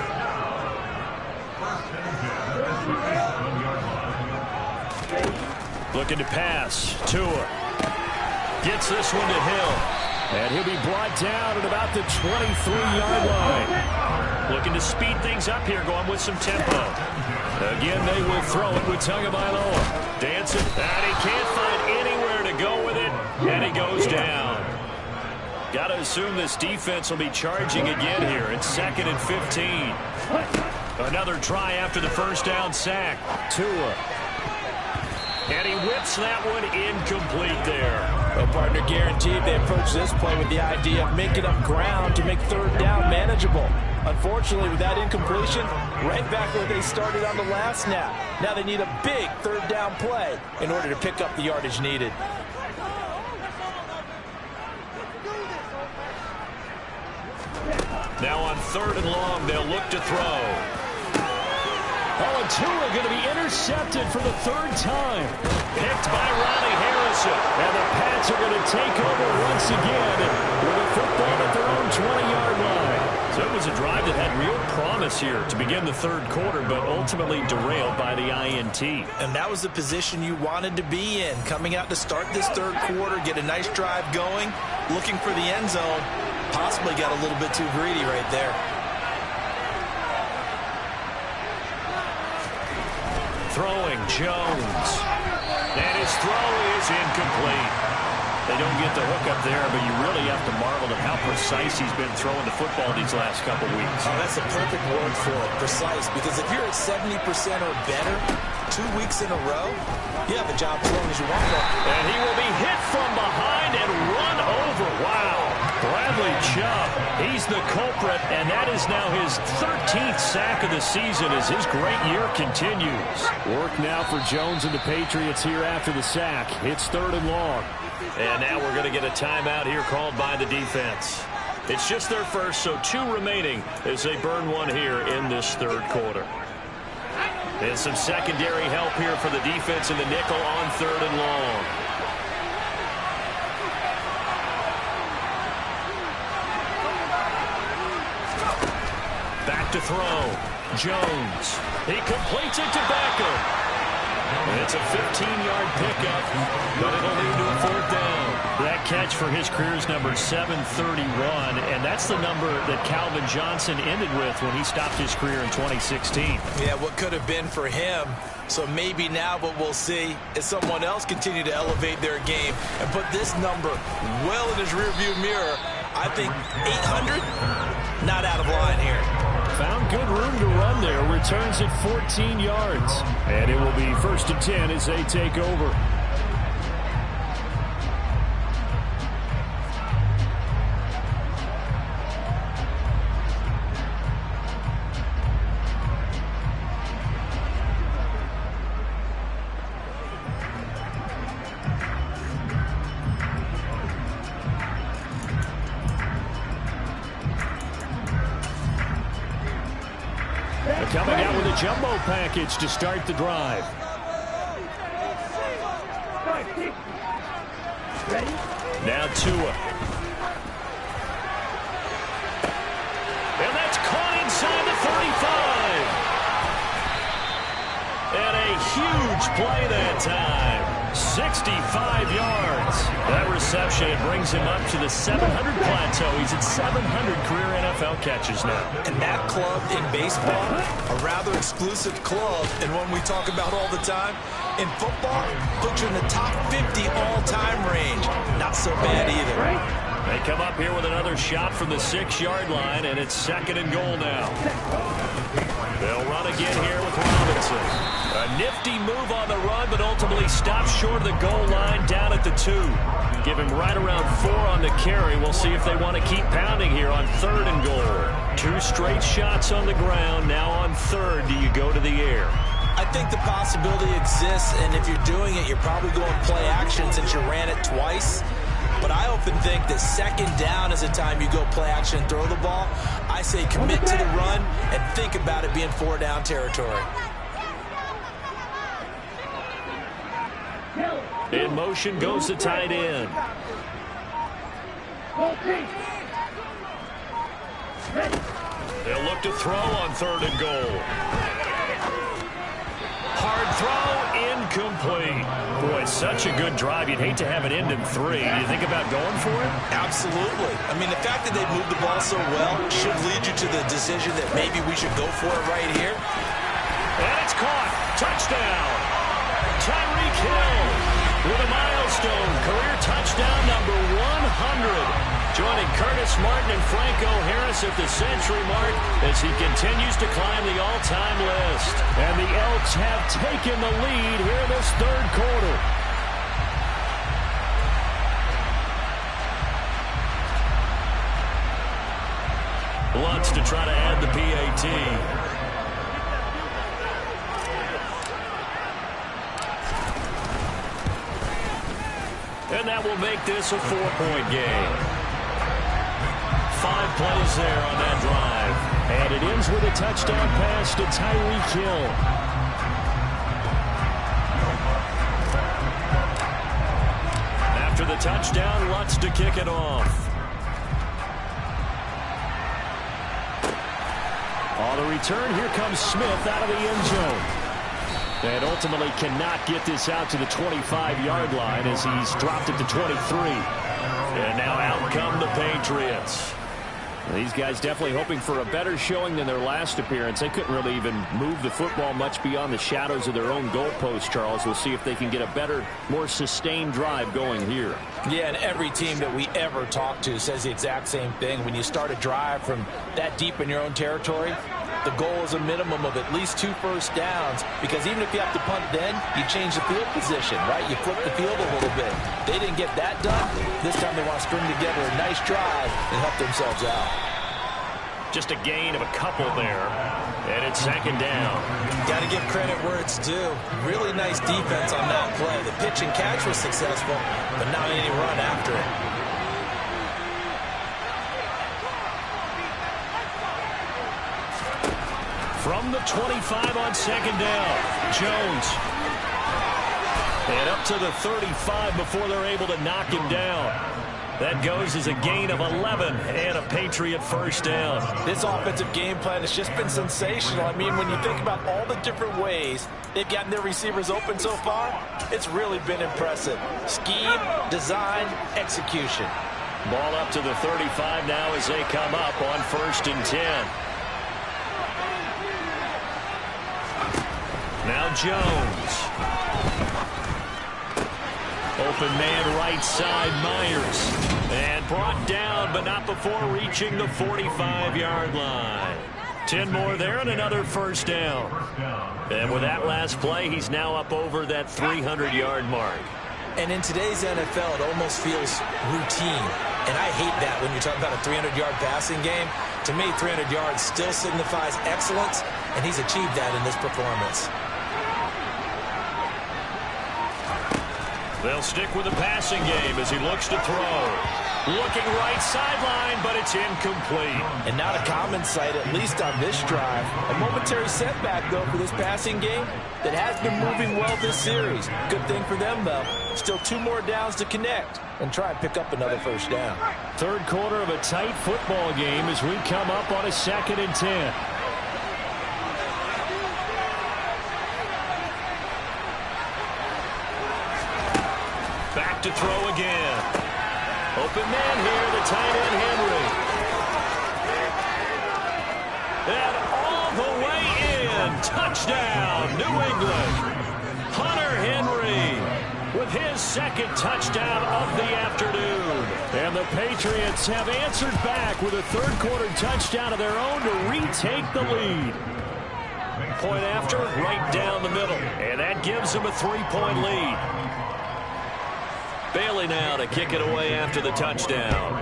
Looking to pass. Tua gets this one to Hill. And he'll be brought down at about the 23-yard line. Looking to speed things up here, going with some tempo. Again, they will throw it with Tagovailoa. Dancing, and he can't find anywhere to go with it. And he goes down. Got to assume this defense will be charging again here. It's 2nd and 15. Another try after the first down sack. Tua. And he whips that one incomplete there. Well, partner, guaranteed they approach this play with the idea of making up ground to make third down manageable. Unfortunately, with that incompletion, right back where they started on the last snap. Now they need a big third down play in order to pick up the yardage needed. Now on 3rd and long, they'll look to throw. Oh, and Tua going to be intercepted for the 3rd time. Picked by Ronnie Harrison. And the Pats are going to take over once again with a football at their own 20-yard line. So it was a drive that had real promise here to begin the third quarter, but ultimately derailed by the INT. And that was the position you wanted to be in. Coming out to start this third quarter, get a nice drive going, looking for the end zone. Possibly got a little bit too greedy right there. Throwing Jones. And his throw is incomplete. They don't get the hook up there, but you really have to marvel at how precise he's been throwing the football these last couple weeks. Oh, that's a perfect word for it, precise, because if you're at 70% or better 2 weeks in a row, you have a job as long as you want it. And he will be hit from behind and run over. Wow. Bradley Chubb, he's the culprit, and that is now his 13th sack of the season as his great year continues. Work now for Jones and the Patriots here after the sack. It's 3rd and long. And now we're going to get a timeout here called by the defense. It's just their first, so 2 remaining as they burn one here in this third quarter. And some secondary help here for the defense in the nickel on 3rd and long. Back to throw. Jones. He completes it to Becker. And it's a 15-yard pickup, but it'll lead to a 4th down. That catch for his career is number 731, and that's the number that Calvin Johnson ended with when he stopped his career in 2016. Yeah, what could have been for him. So maybe now what we'll see is someone else continue to elevate their game and put this number well in his rearview mirror. I think 800, not out of line here. Found good room to run there. Returns at 14 yards. And it will be 1st and 10 as they take over. Coming out with a jumbo package to start the drive. Now Tua. And that's caught inside the 35. And a huge play that time. 65 yards. That reception, it brings him up to the 700 plateau. He's at 700 career NFL catches now. And that club in baseball, a rather exclusive club, and one we talk about all the time. In football, puts you in the top 50 all-time range. Not so bad either. They come up here with another shot from the 6-yard line, and it's 2nd and goal now. They'll run again here with Robinson. A nifty move on the run, but ultimately stops short of the goal line down at the 2. Give him right around 4 on the carry. We'll see if they want to keep pounding here on 3rd and goal. 2 straight shots on the ground. Now on 3rd, do you go to the air? I think the possibility exists, and if you're doing it, you're probably going play action since you ran it twice. But I often think that 2nd down is the time you go play action and throw the ball. I say commit to the run and think about it being 4-down territory. In motion goes the tight end. They'll look to throw on 3rd and goal. Hard throw, incomplete. Boy, such a good drive. You'd hate to have it end in 3. Do you think about going for it? Absolutely. I mean, the fact that they moved the ball so well should lead you to the decision that maybe we should go for it right here. And it's caught. Touchdown. Tyreek Hill with a milestone. Career touchdown number 100. Joining Curtis Martin and Franco Harris at the century mark as he continues to climb the all-time list. And the Elks have taken the lead here in this 3rd quarter. Lutz to try to add the PAT. And that will make this a 4-point game. 5 plays there on that drive. And it ends with a touchdown pass to Tyreek Hill. After the touchdown, Lutz to kick it off. On the return, here comes Smith out of the end zone. And ultimately cannot get this out to the 25-yard line as he's dropped it to 23. And now out come the Patriots. These guys definitely hoping for a better showing than their last appearance. They couldn't really even move the football much beyond the shadows of their own goalpost, Charles. We'll see if they can get a better, more sustained drive going here. Yeah, and every team that we ever talk to says the exact same thing. When you start a drive from that deep in your own territory, the goal is a minimum of at least 2 first downs, because even if you have to punt then, you change the field position, right? You flip the field a little bit. They didn't get that done. This time they want to string together a nice drive and help themselves out. Just a gain of a couple there, and it's 2nd down. Got to give credit where it's due. Really nice defense on that play. The pitch and catch was successful, but not any run after it. From the 25 on 2nd down, Jones. And up to the 35 before they're able to knock him down. That goes as a gain of 11 and a Patriot first down. This offensive game plan has just been sensational. I mean, when you think about all the different ways they've gotten their receivers open so far, it's really been impressive. Scheme, design, execution. Ball up to the 35 now as they come up on 1st and 10. Now Jones. Open man right side, Myers. And brought down, but not before reaching the 45-yard line. 10 more there and another first down. And with that last play, he's now up over that 300-yard mark. And in today's NFL, it almost feels routine. And I hate that when you talk about a 300-yard passing game. To me, 300 yards still signifies excellence, and he's achieved that in this performance. They'll stick with the passing game as he looks to throw. Looking right sideline, but it's incomplete. And not a common sight, at least on this drive. A momentary setback, though, for this passing game that has been moving well this series. Good thing for them, though. Still 2 more downs to connect and try and pick up another first down. Third quarter of a tight football game as we come up on a 2nd and 10. Back to throw again. Open man here, the tight end Henry. And all the way in. Touchdown, New England. Hunter Henry with his 2nd touchdown of the afternoon. And the Patriots have answered back with a third quarter touchdown of their own to retake the lead. Point after, right down the middle. And that gives them a 3-point lead. Bailey now to kick it away after the touchdown.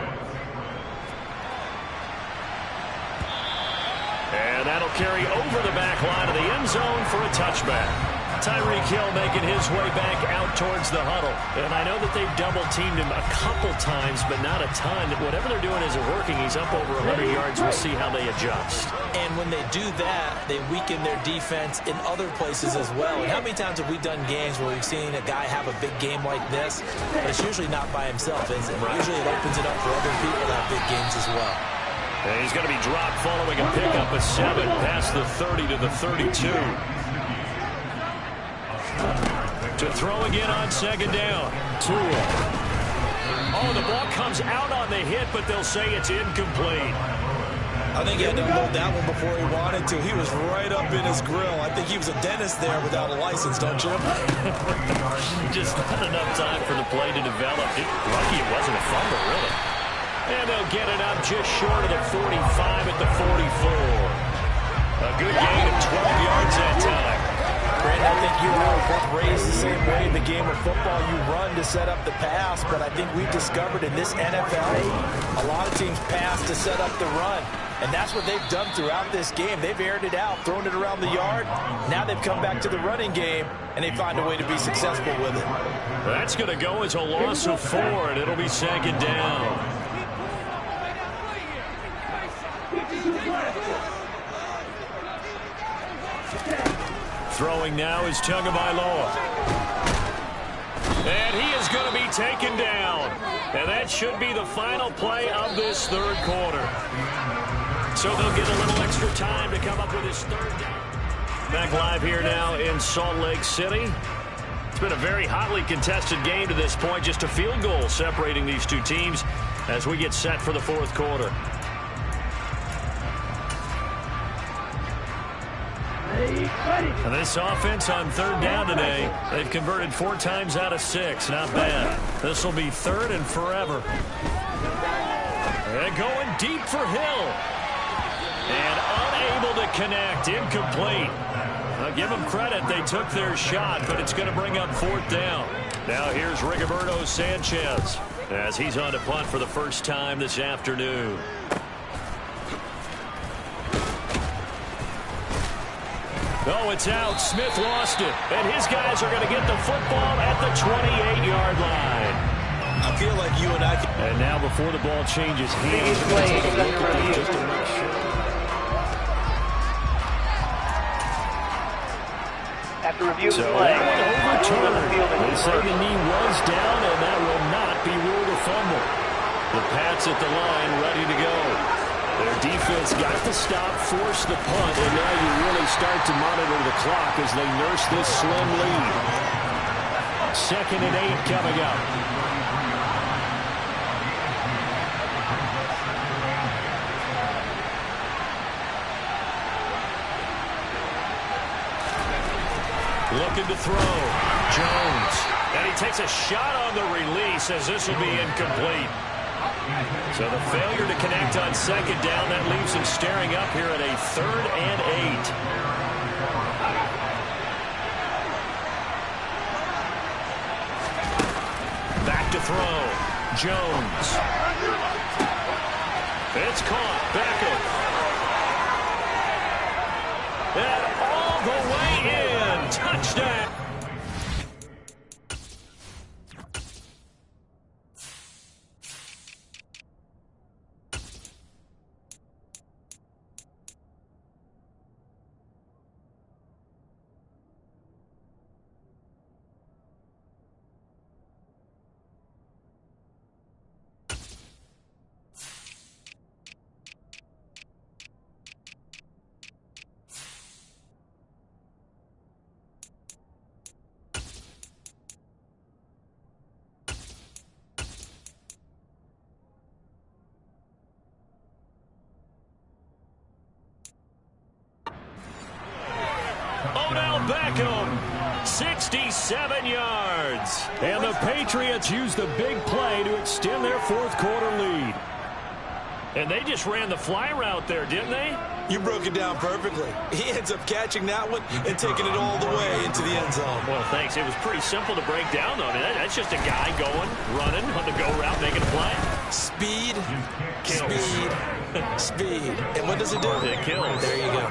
And that'll carry over the back line of the end zone for a touchback. Tyreek Hill making his way back out towards the huddle. And I know that they've double-teamed him a couple times, but not a ton. Whatever they're doing isn't working. He's up over 100 yards. We'll see how they adjust. And when they do that, they weaken their defense in other places as well. And how many times have we done games where we've seen a guy have a big game like this, but it's usually not by himself, is it? Right. Usually it opens it up for other people to have big games as well. And he's going to be dropped following a pickup of 7 past the 30 to the 32. To throw again on 2nd down. Tua. Oh, the ball comes out on the hit, but they'll say it's incomplete. I think he had to unload that one before he wanted to. He was right up in his grill. I think he was a dentist there without a license, don't you? Just not enough time for the play to develop. Lucky it wasn't a fumble, really. And they'll get it up just short of the 45 at the 44. A good gain of 12 yards that time. Brandon, I think you and I were both raised the same way in the game of football. You run to set up the pass, but I think we've discovered in this NFL, a lot of teams pass to set up the run. And that's what they've done throughout this game. They've aired it out, thrown it around the yard. Now they've come back to the running game, and they find a way to be successful with it. That's going to go as a loss of 4, and it'll be 2nd down. Throwing now is Tagovailoa. And he is going to be taken down. And that should be the final play of this third quarter. So they'll get a little extra time to come up with his 3rd down. Back live here now in Salt Lake City. It's been a very hotly contested game to this point. Just a field goal separating these two teams as we get set for the 4th quarter. And this offense on 3rd down today, they've converted 4 times out of 6. Not bad. This will be 3rd and forever. And going deep for Hill. And unable to connect. Incomplete. I'll give them credit. They took their shot, but it's going to bring up 4th down. Now here's Rigoberto Sanchez as he's on to punt for the first time this afternoon. Oh, it's out. Smith lost it. And his guys are going to get the football at the 28-yard line. I feel like you and I can... And now before the ball changes hands, we're going to take a look at that just to make sure. After review So play, that one overturned. They say the knee was down, and that will not be ruled a fumble. The Pats at the line ready to go. Their defense got the stop, forced the punt, and now you really start to monitor the clock as they nurse this slim lead. 2nd and 8 coming up. Looking to throw. Jones. And he takes a shot on the release as this will be incomplete. So the failure to connect on 2nd down, that leaves him staring up here at a 3rd and 8. Back to throw. Jones. It's caught. Beckham. And all the way in. Touchdown. Beckham, 67 yards. And the Patriots use the big play to extend their fourth quarter lead. And they just ran the fly route there, didn't they? You broke it down perfectly. He ends up catching that one and taking it all the way into the end zone. Well, thanks. It was pretty simple to break down, though. I mean, that's just a guy going, running on the go route, making a play. Speed, kills. Speed. And what does it do? It kills. There you go.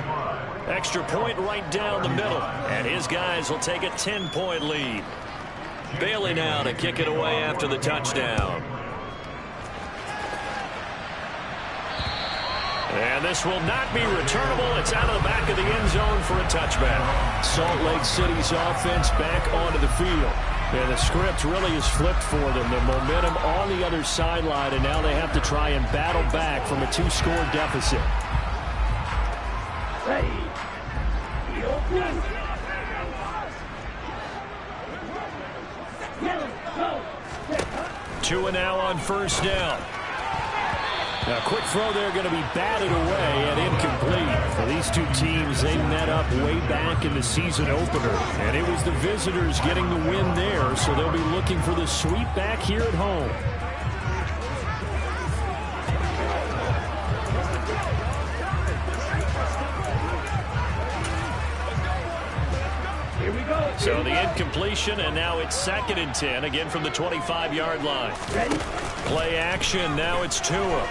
Extra point right down the middle. And his guys will take a 10-point lead. Bailey now to kick it away after the touchdown. And this will not be returnable. It's out of the back of the end zone for a touchback. Salt Lake City's offense back onto the field. And the script really is flipped for them. The momentum on the other sideline, and now they have to try and battle back from a 2-score deficit. Ready. 2 and now on first down. Now, quick throw there going to be batted away and incomplete. For these two teams, they met up way back in the season opener. And it was the visitors getting the win there, so they'll be looking for the sweep back here at home. So the incompletion, and now it's 2nd and 10, again from the 25-yard line. Ready? Play action, now it's Tua.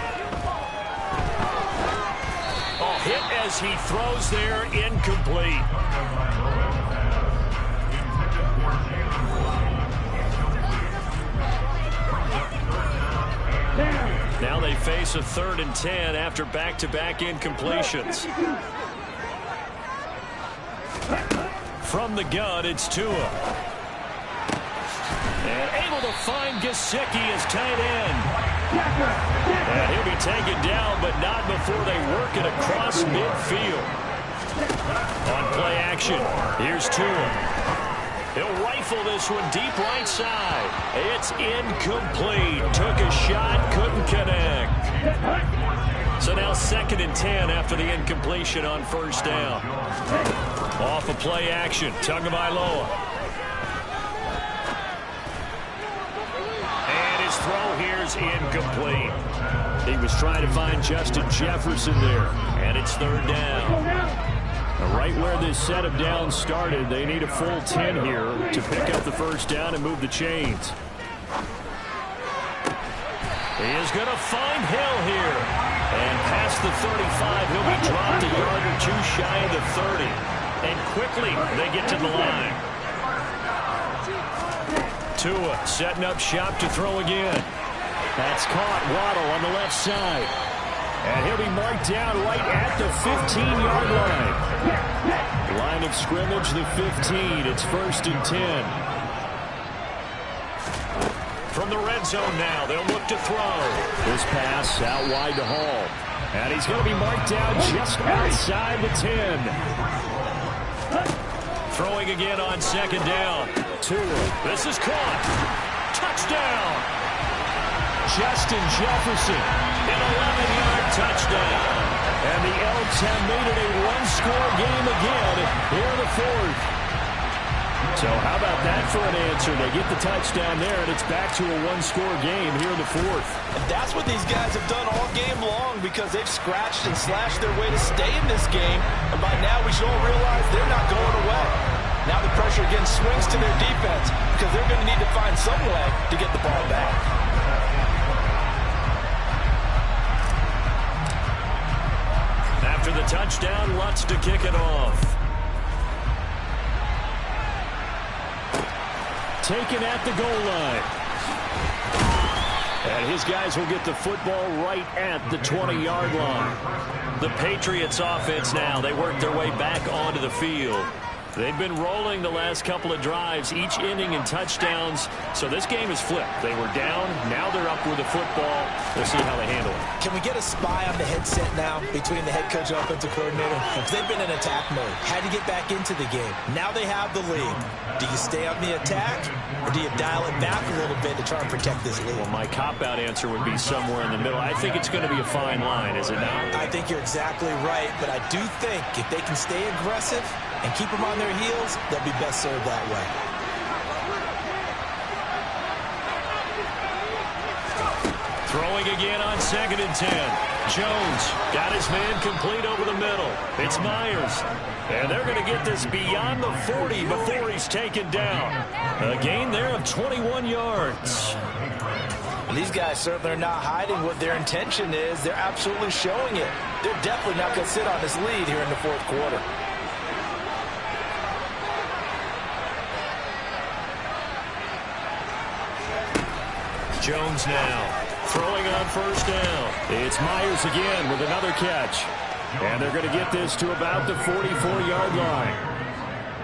Oh, hit as he throws there, incomplete. Now they face a 3rd and 10 after back-to-back incompletions. From the gun, it's Tua. And able to find Gesicki as tight end. And he'll be taken down, but not before they work it across midfield. On play action, here's Tua. He'll rifle this one deep right side. It's incomplete. Took a shot, couldn't connect. So now 2nd and 10 after the incompletion on first down. Off of play action, Tagovailoa. And his throw here's incomplete. He was trying to find Justin Jefferson there. And it's 3rd down. Now, right where this set of downs started, they need a full 10 here to pick up the first down and move the chains. He is going to find Hill here. And past the 35, he'll be dropped a yard or two shy of the 30. And quickly, they get to the line. Tua setting up shop to throw again. That's caught. Waddle on the left side. And he'll be marked down right at the 15-yard line. Line of scrimmage, the 15. It's 1st and 10. From the red zone now, they'll look to throw. This pass out wide to Hall. And he's going to be marked down just outside the 10. Throwing again on 2nd down. Tua. This is caught. Touchdown. Justin Jefferson. An 11-yard touchdown. And the Elks have made it a one-score game again here in the 4th. So how about that for an answer? They get the touchdown there, and it's back to a one-score game here in the 4th. And that's what these guys have done all game long, because they've scratched and slashed their way to stay in this game. And by now we should all realize they're not going away. Now the pressure again swings to their defense, because they're going to need to find some way to get the ball back. After the touchdown, Lutz to kick it off. Taken at the goal line. And his guys will get the football right at the 20-yard line. The Patriots offense now, they work their way back onto the field. They've been rolling the last couple of drives, each inning in touchdowns. So this game is flipped. They were down. Now they're up with the football. We'll see how they handle it. Can we get a spy on the headset now between the head coach and offensive coordinator? They've been in attack mode. Had to get back into the game. Now they have the lead. Do you stay on the attack, or do you dial it back a little bit to try and protect this lead? Well, my cop-out answer would be somewhere in the middle. I think it's going to be a fine line, is it not? I think you're exactly right, but I do think if they can stay aggressive and keep them on their heels, they'll be best served that way. Throwing again on 2nd and 10. Jones got his man complete over the middle. It's Myers. And they're going to get this beyond the 40 before he's taken down. A gain there of 21 yards. These guys certainly are not hiding what their intention is. They're absolutely showing it. They're definitely not going to sit on this lead here in the fourth quarter. Jones now throwing on 1st down. It's Myers again with another catch. And they're going to get this to about the 44-yard line.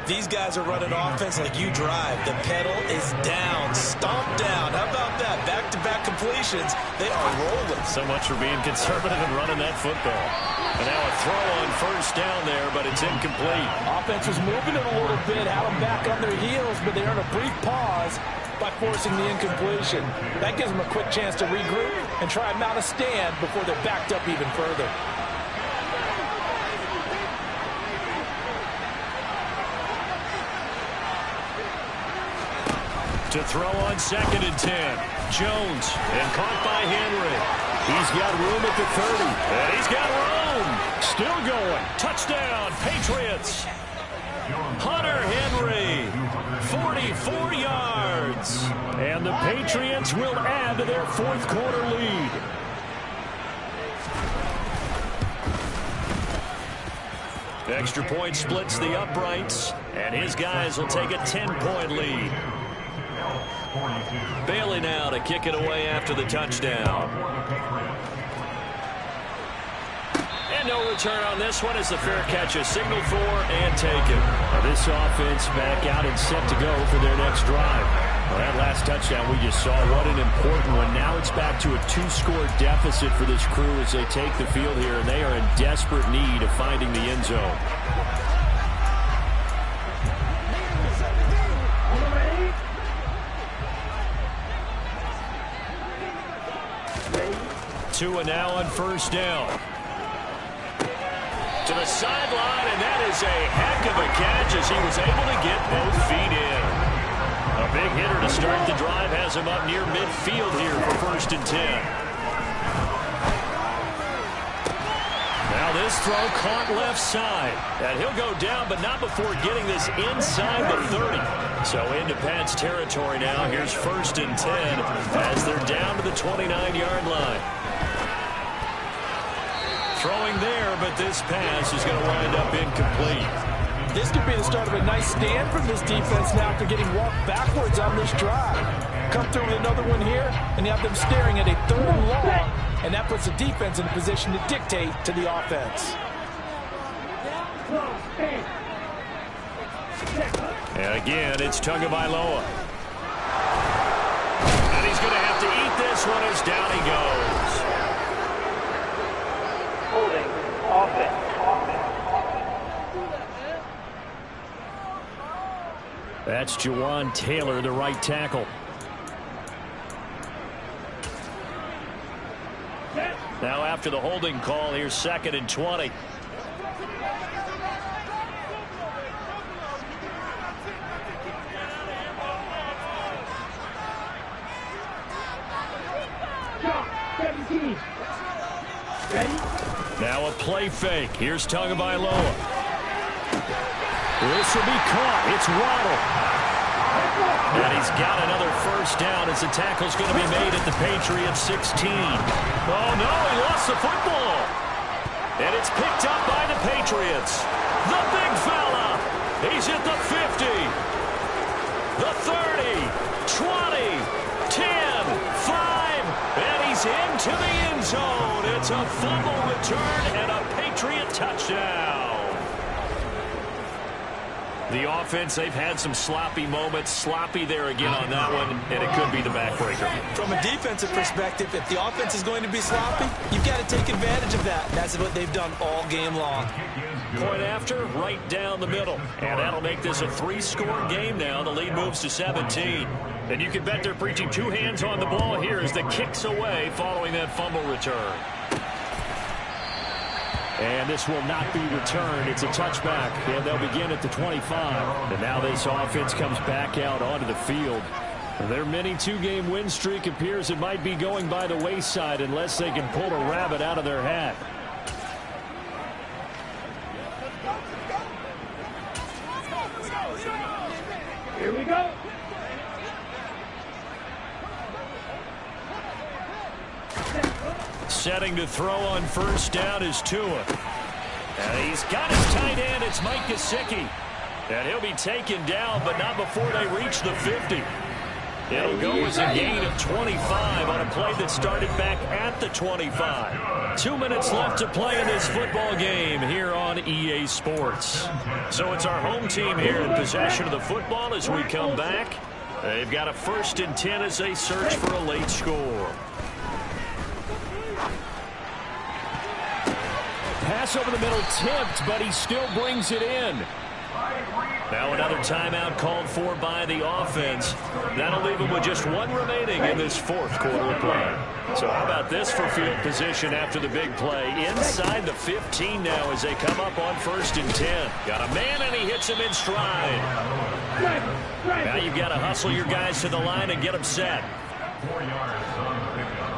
These guys are running offense like you drive. The pedal is down, stomped down. How about that? Back-to-back completions. They are rolling. So much for being conservative and running that football. And now a throw on 1st down there, but it's incomplete. Offense was moving it a little bit, had them back on their heels, but they earned a brief pause by forcing the incompletion. That gives them a quick chance to regroup and try and mount a stand before they're backed up even further. To throw on 2nd and 10. Jones, and caught by Henry. He's got room at the 30. And he's got room. Still going. Touchdown, Patriots. Hunter Henry, 44 yards. And the Patriots will add to their fourth quarter lead. Extra point splits the uprights, and his guys will take a 10-point lead. Bailey now to kick it away after the touchdown. And no return on this one as the fair catch is signaled for and taken. Now this offense back out and set to go for their next drive. Well, that last touchdown we just saw, what an important one. Now it's back to a 2-score deficit for this crew as they take the field here, and they are in desperate need of finding the end zone. Tua now on 1st down. To the sideline, and that is a heck of a catch as he was able to get both feet in. A big hitter to start the drive has him up near midfield here for 1st and 10. Now this throw caught left side. And he'll go down, but not before getting this inside the 30. So into Pat's territory now. Here's 1st and 10 as they're down to the 29-yard line. Throwing there, but this pass is going to wind up incomplete. This could be the start of a nice stand from this defense now after getting walked backwards on this drive. Come through with another one here, and you have them staring at a 3rd and long, and that puts the defense in a position to dictate to the offense. And again, it's Tagovailoa. And he's going to have to eat this one as down he goes. Holding offense. That's Jawan Taylor, the right tackle. Now after the holding call, here's 2nd and 20. Now a play fake. Here's Tagovailoa. This will be caught. It's Waddle. And he's got another 1st down as the tackle's going to be made at the Patriots 16. Oh, no, he lost the football. And it's picked up by the Patriots. The big fella. He's at the 50. The 30. 20. 10. 5. And he's into the end zone. It's a fumble return and a Patriot touchdown. The offense, they've had some sloppy moments. Sloppy there again on that one, and it could be the backbreaker. From a defensive perspective, if the offense is going to be sloppy, you've got to take advantage of that. That's what they've done all game long. Point after, right down the middle. And that'll make this a 3-score game now. The lead moves to 17. And you can bet they're preaching 2 hands on the ball here as the kick's away following that fumble return. And this will not be returned. It's a touchback, and they'll begin at the 25. And now this offense comes back out onto the field. Their mini two-game win streak appears it might be going by the wayside unless they can pull a rabbit out of their hat. Here we go. Setting to throw on first down is Tua. He's got his tight end. It's Mike Gesicki. And he'll be taken down, but not before they reach the 50. It'll go as a gain of 25 on a play that started back at the 25. 2 minutes left to play in this football game here on EA Sports. So it's our home team here in possession of the football as we come back. They've got a 1st and 10 as they search for a late score. Pass over the middle tipped, but he still brings it in. Now another timeout called for by the offense. That'll leave them with just one remaining in this 4th quarter of play. So how about this for field position after the big play? Inside the 15 now as they come up on 1st and 10. Got a man and he hits him in stride. Now you've got to hustle your guys to the line and get them set. 4 yards on the pickup.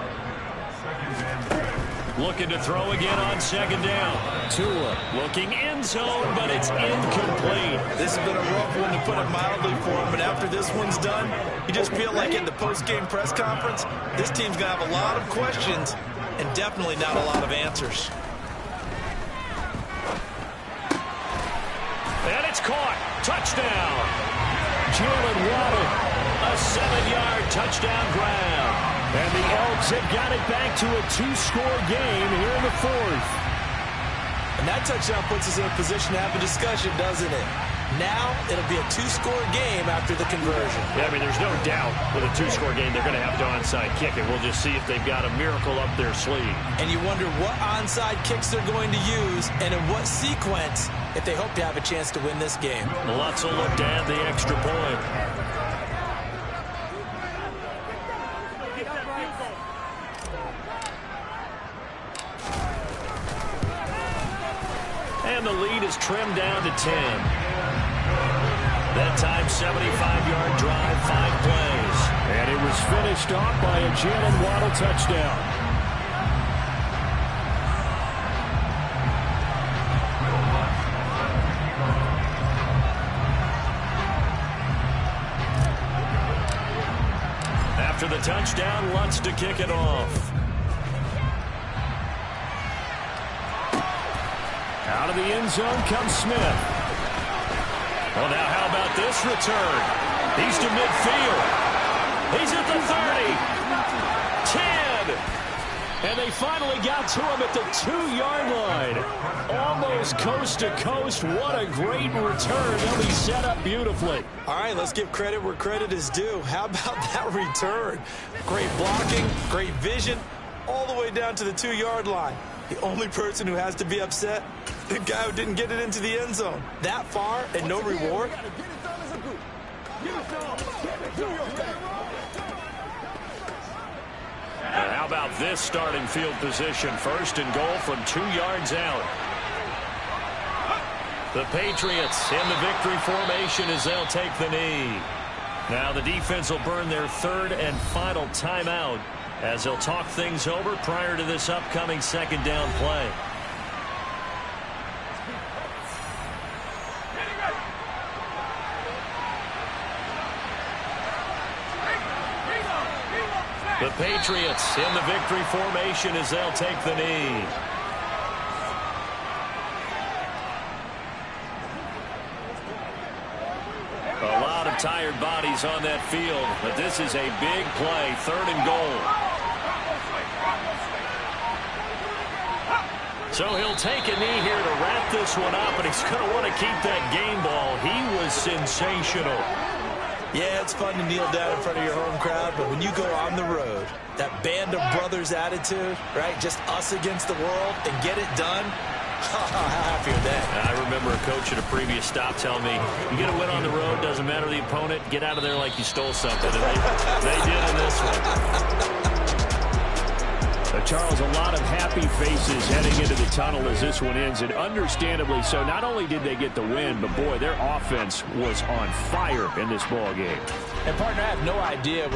Looking to throw again on 2nd down. Tua looking end zone, but it's incomplete. This has been a rough one to put it mildly for him, but after this one's done, you just feel like in the post-game press conference, this team's going to have a lot of questions and definitely not a lot of answers. And it's caught. Touchdown. Jalen Waddle, a 7-yard touchdown grab. And the Elks have got it back to a 2-score game here in the 4th. And that touchdown puts us in a position to have a discussion, doesn't it? Now it'll be a 2-score game after the conversion. Yeah, I mean, there's no doubt with a 2-score game they're going to have to onside kick it. We'll just see if they've got a miracle up their sleeve. And you wonder what onside kicks they're going to use and in what sequence if they hope to have a chance to win this game. Lutz will look to add the extra point. And the lead is trimmed down to 10. That time, 75-yard drive, 5 plays. And it was finished off by a Jalen Waddle touchdown. After the touchdown, Lutz to kick it off. Out of the end zone comes Smith. Well, now how about this return? He's to midfield. He's at the 30. 10. And they finally got to him at the 2-yard line. Almost coast to coast. What a great return. They'll be set up beautifully. All right, let's give credit where credit is due. How about that return? Great blocking, great vision, all the way down to the 2-yard line. The only person who has to be upset, the guy who didn't get it into the end zone. That far and no reward. And how about this starting field position? 1st and goal from 2 yards out. The Patriots in the victory formation as they'll take the knee. Now the defense will burn their 3rd and final timeout as they'll talk things over prior to this upcoming 2nd down play. The Patriots in the victory formation as they'll take the knee. A lot of tired bodies on that field, but this is a big play, 3rd and goal. So he'll take a knee here to wrap this one up, and he's going to want to keep that game ball. He was sensational. Yeah, it's fun to kneel down in front of your home crowd, but when you go on the road, that band of brothers attitude, right, just us against the world, and get it done, how happy are they? I remember a coach at a previous stop telling me, you get a win on the road, doesn't matter the opponent, get out of there like you stole something. And they did in this one. Charles, a lot of happy faces heading into the tunnel as this one ends, and understandably so. Not only did they get the win, but, boy, their offense was on fire in this ball game. And, partner, I have no idea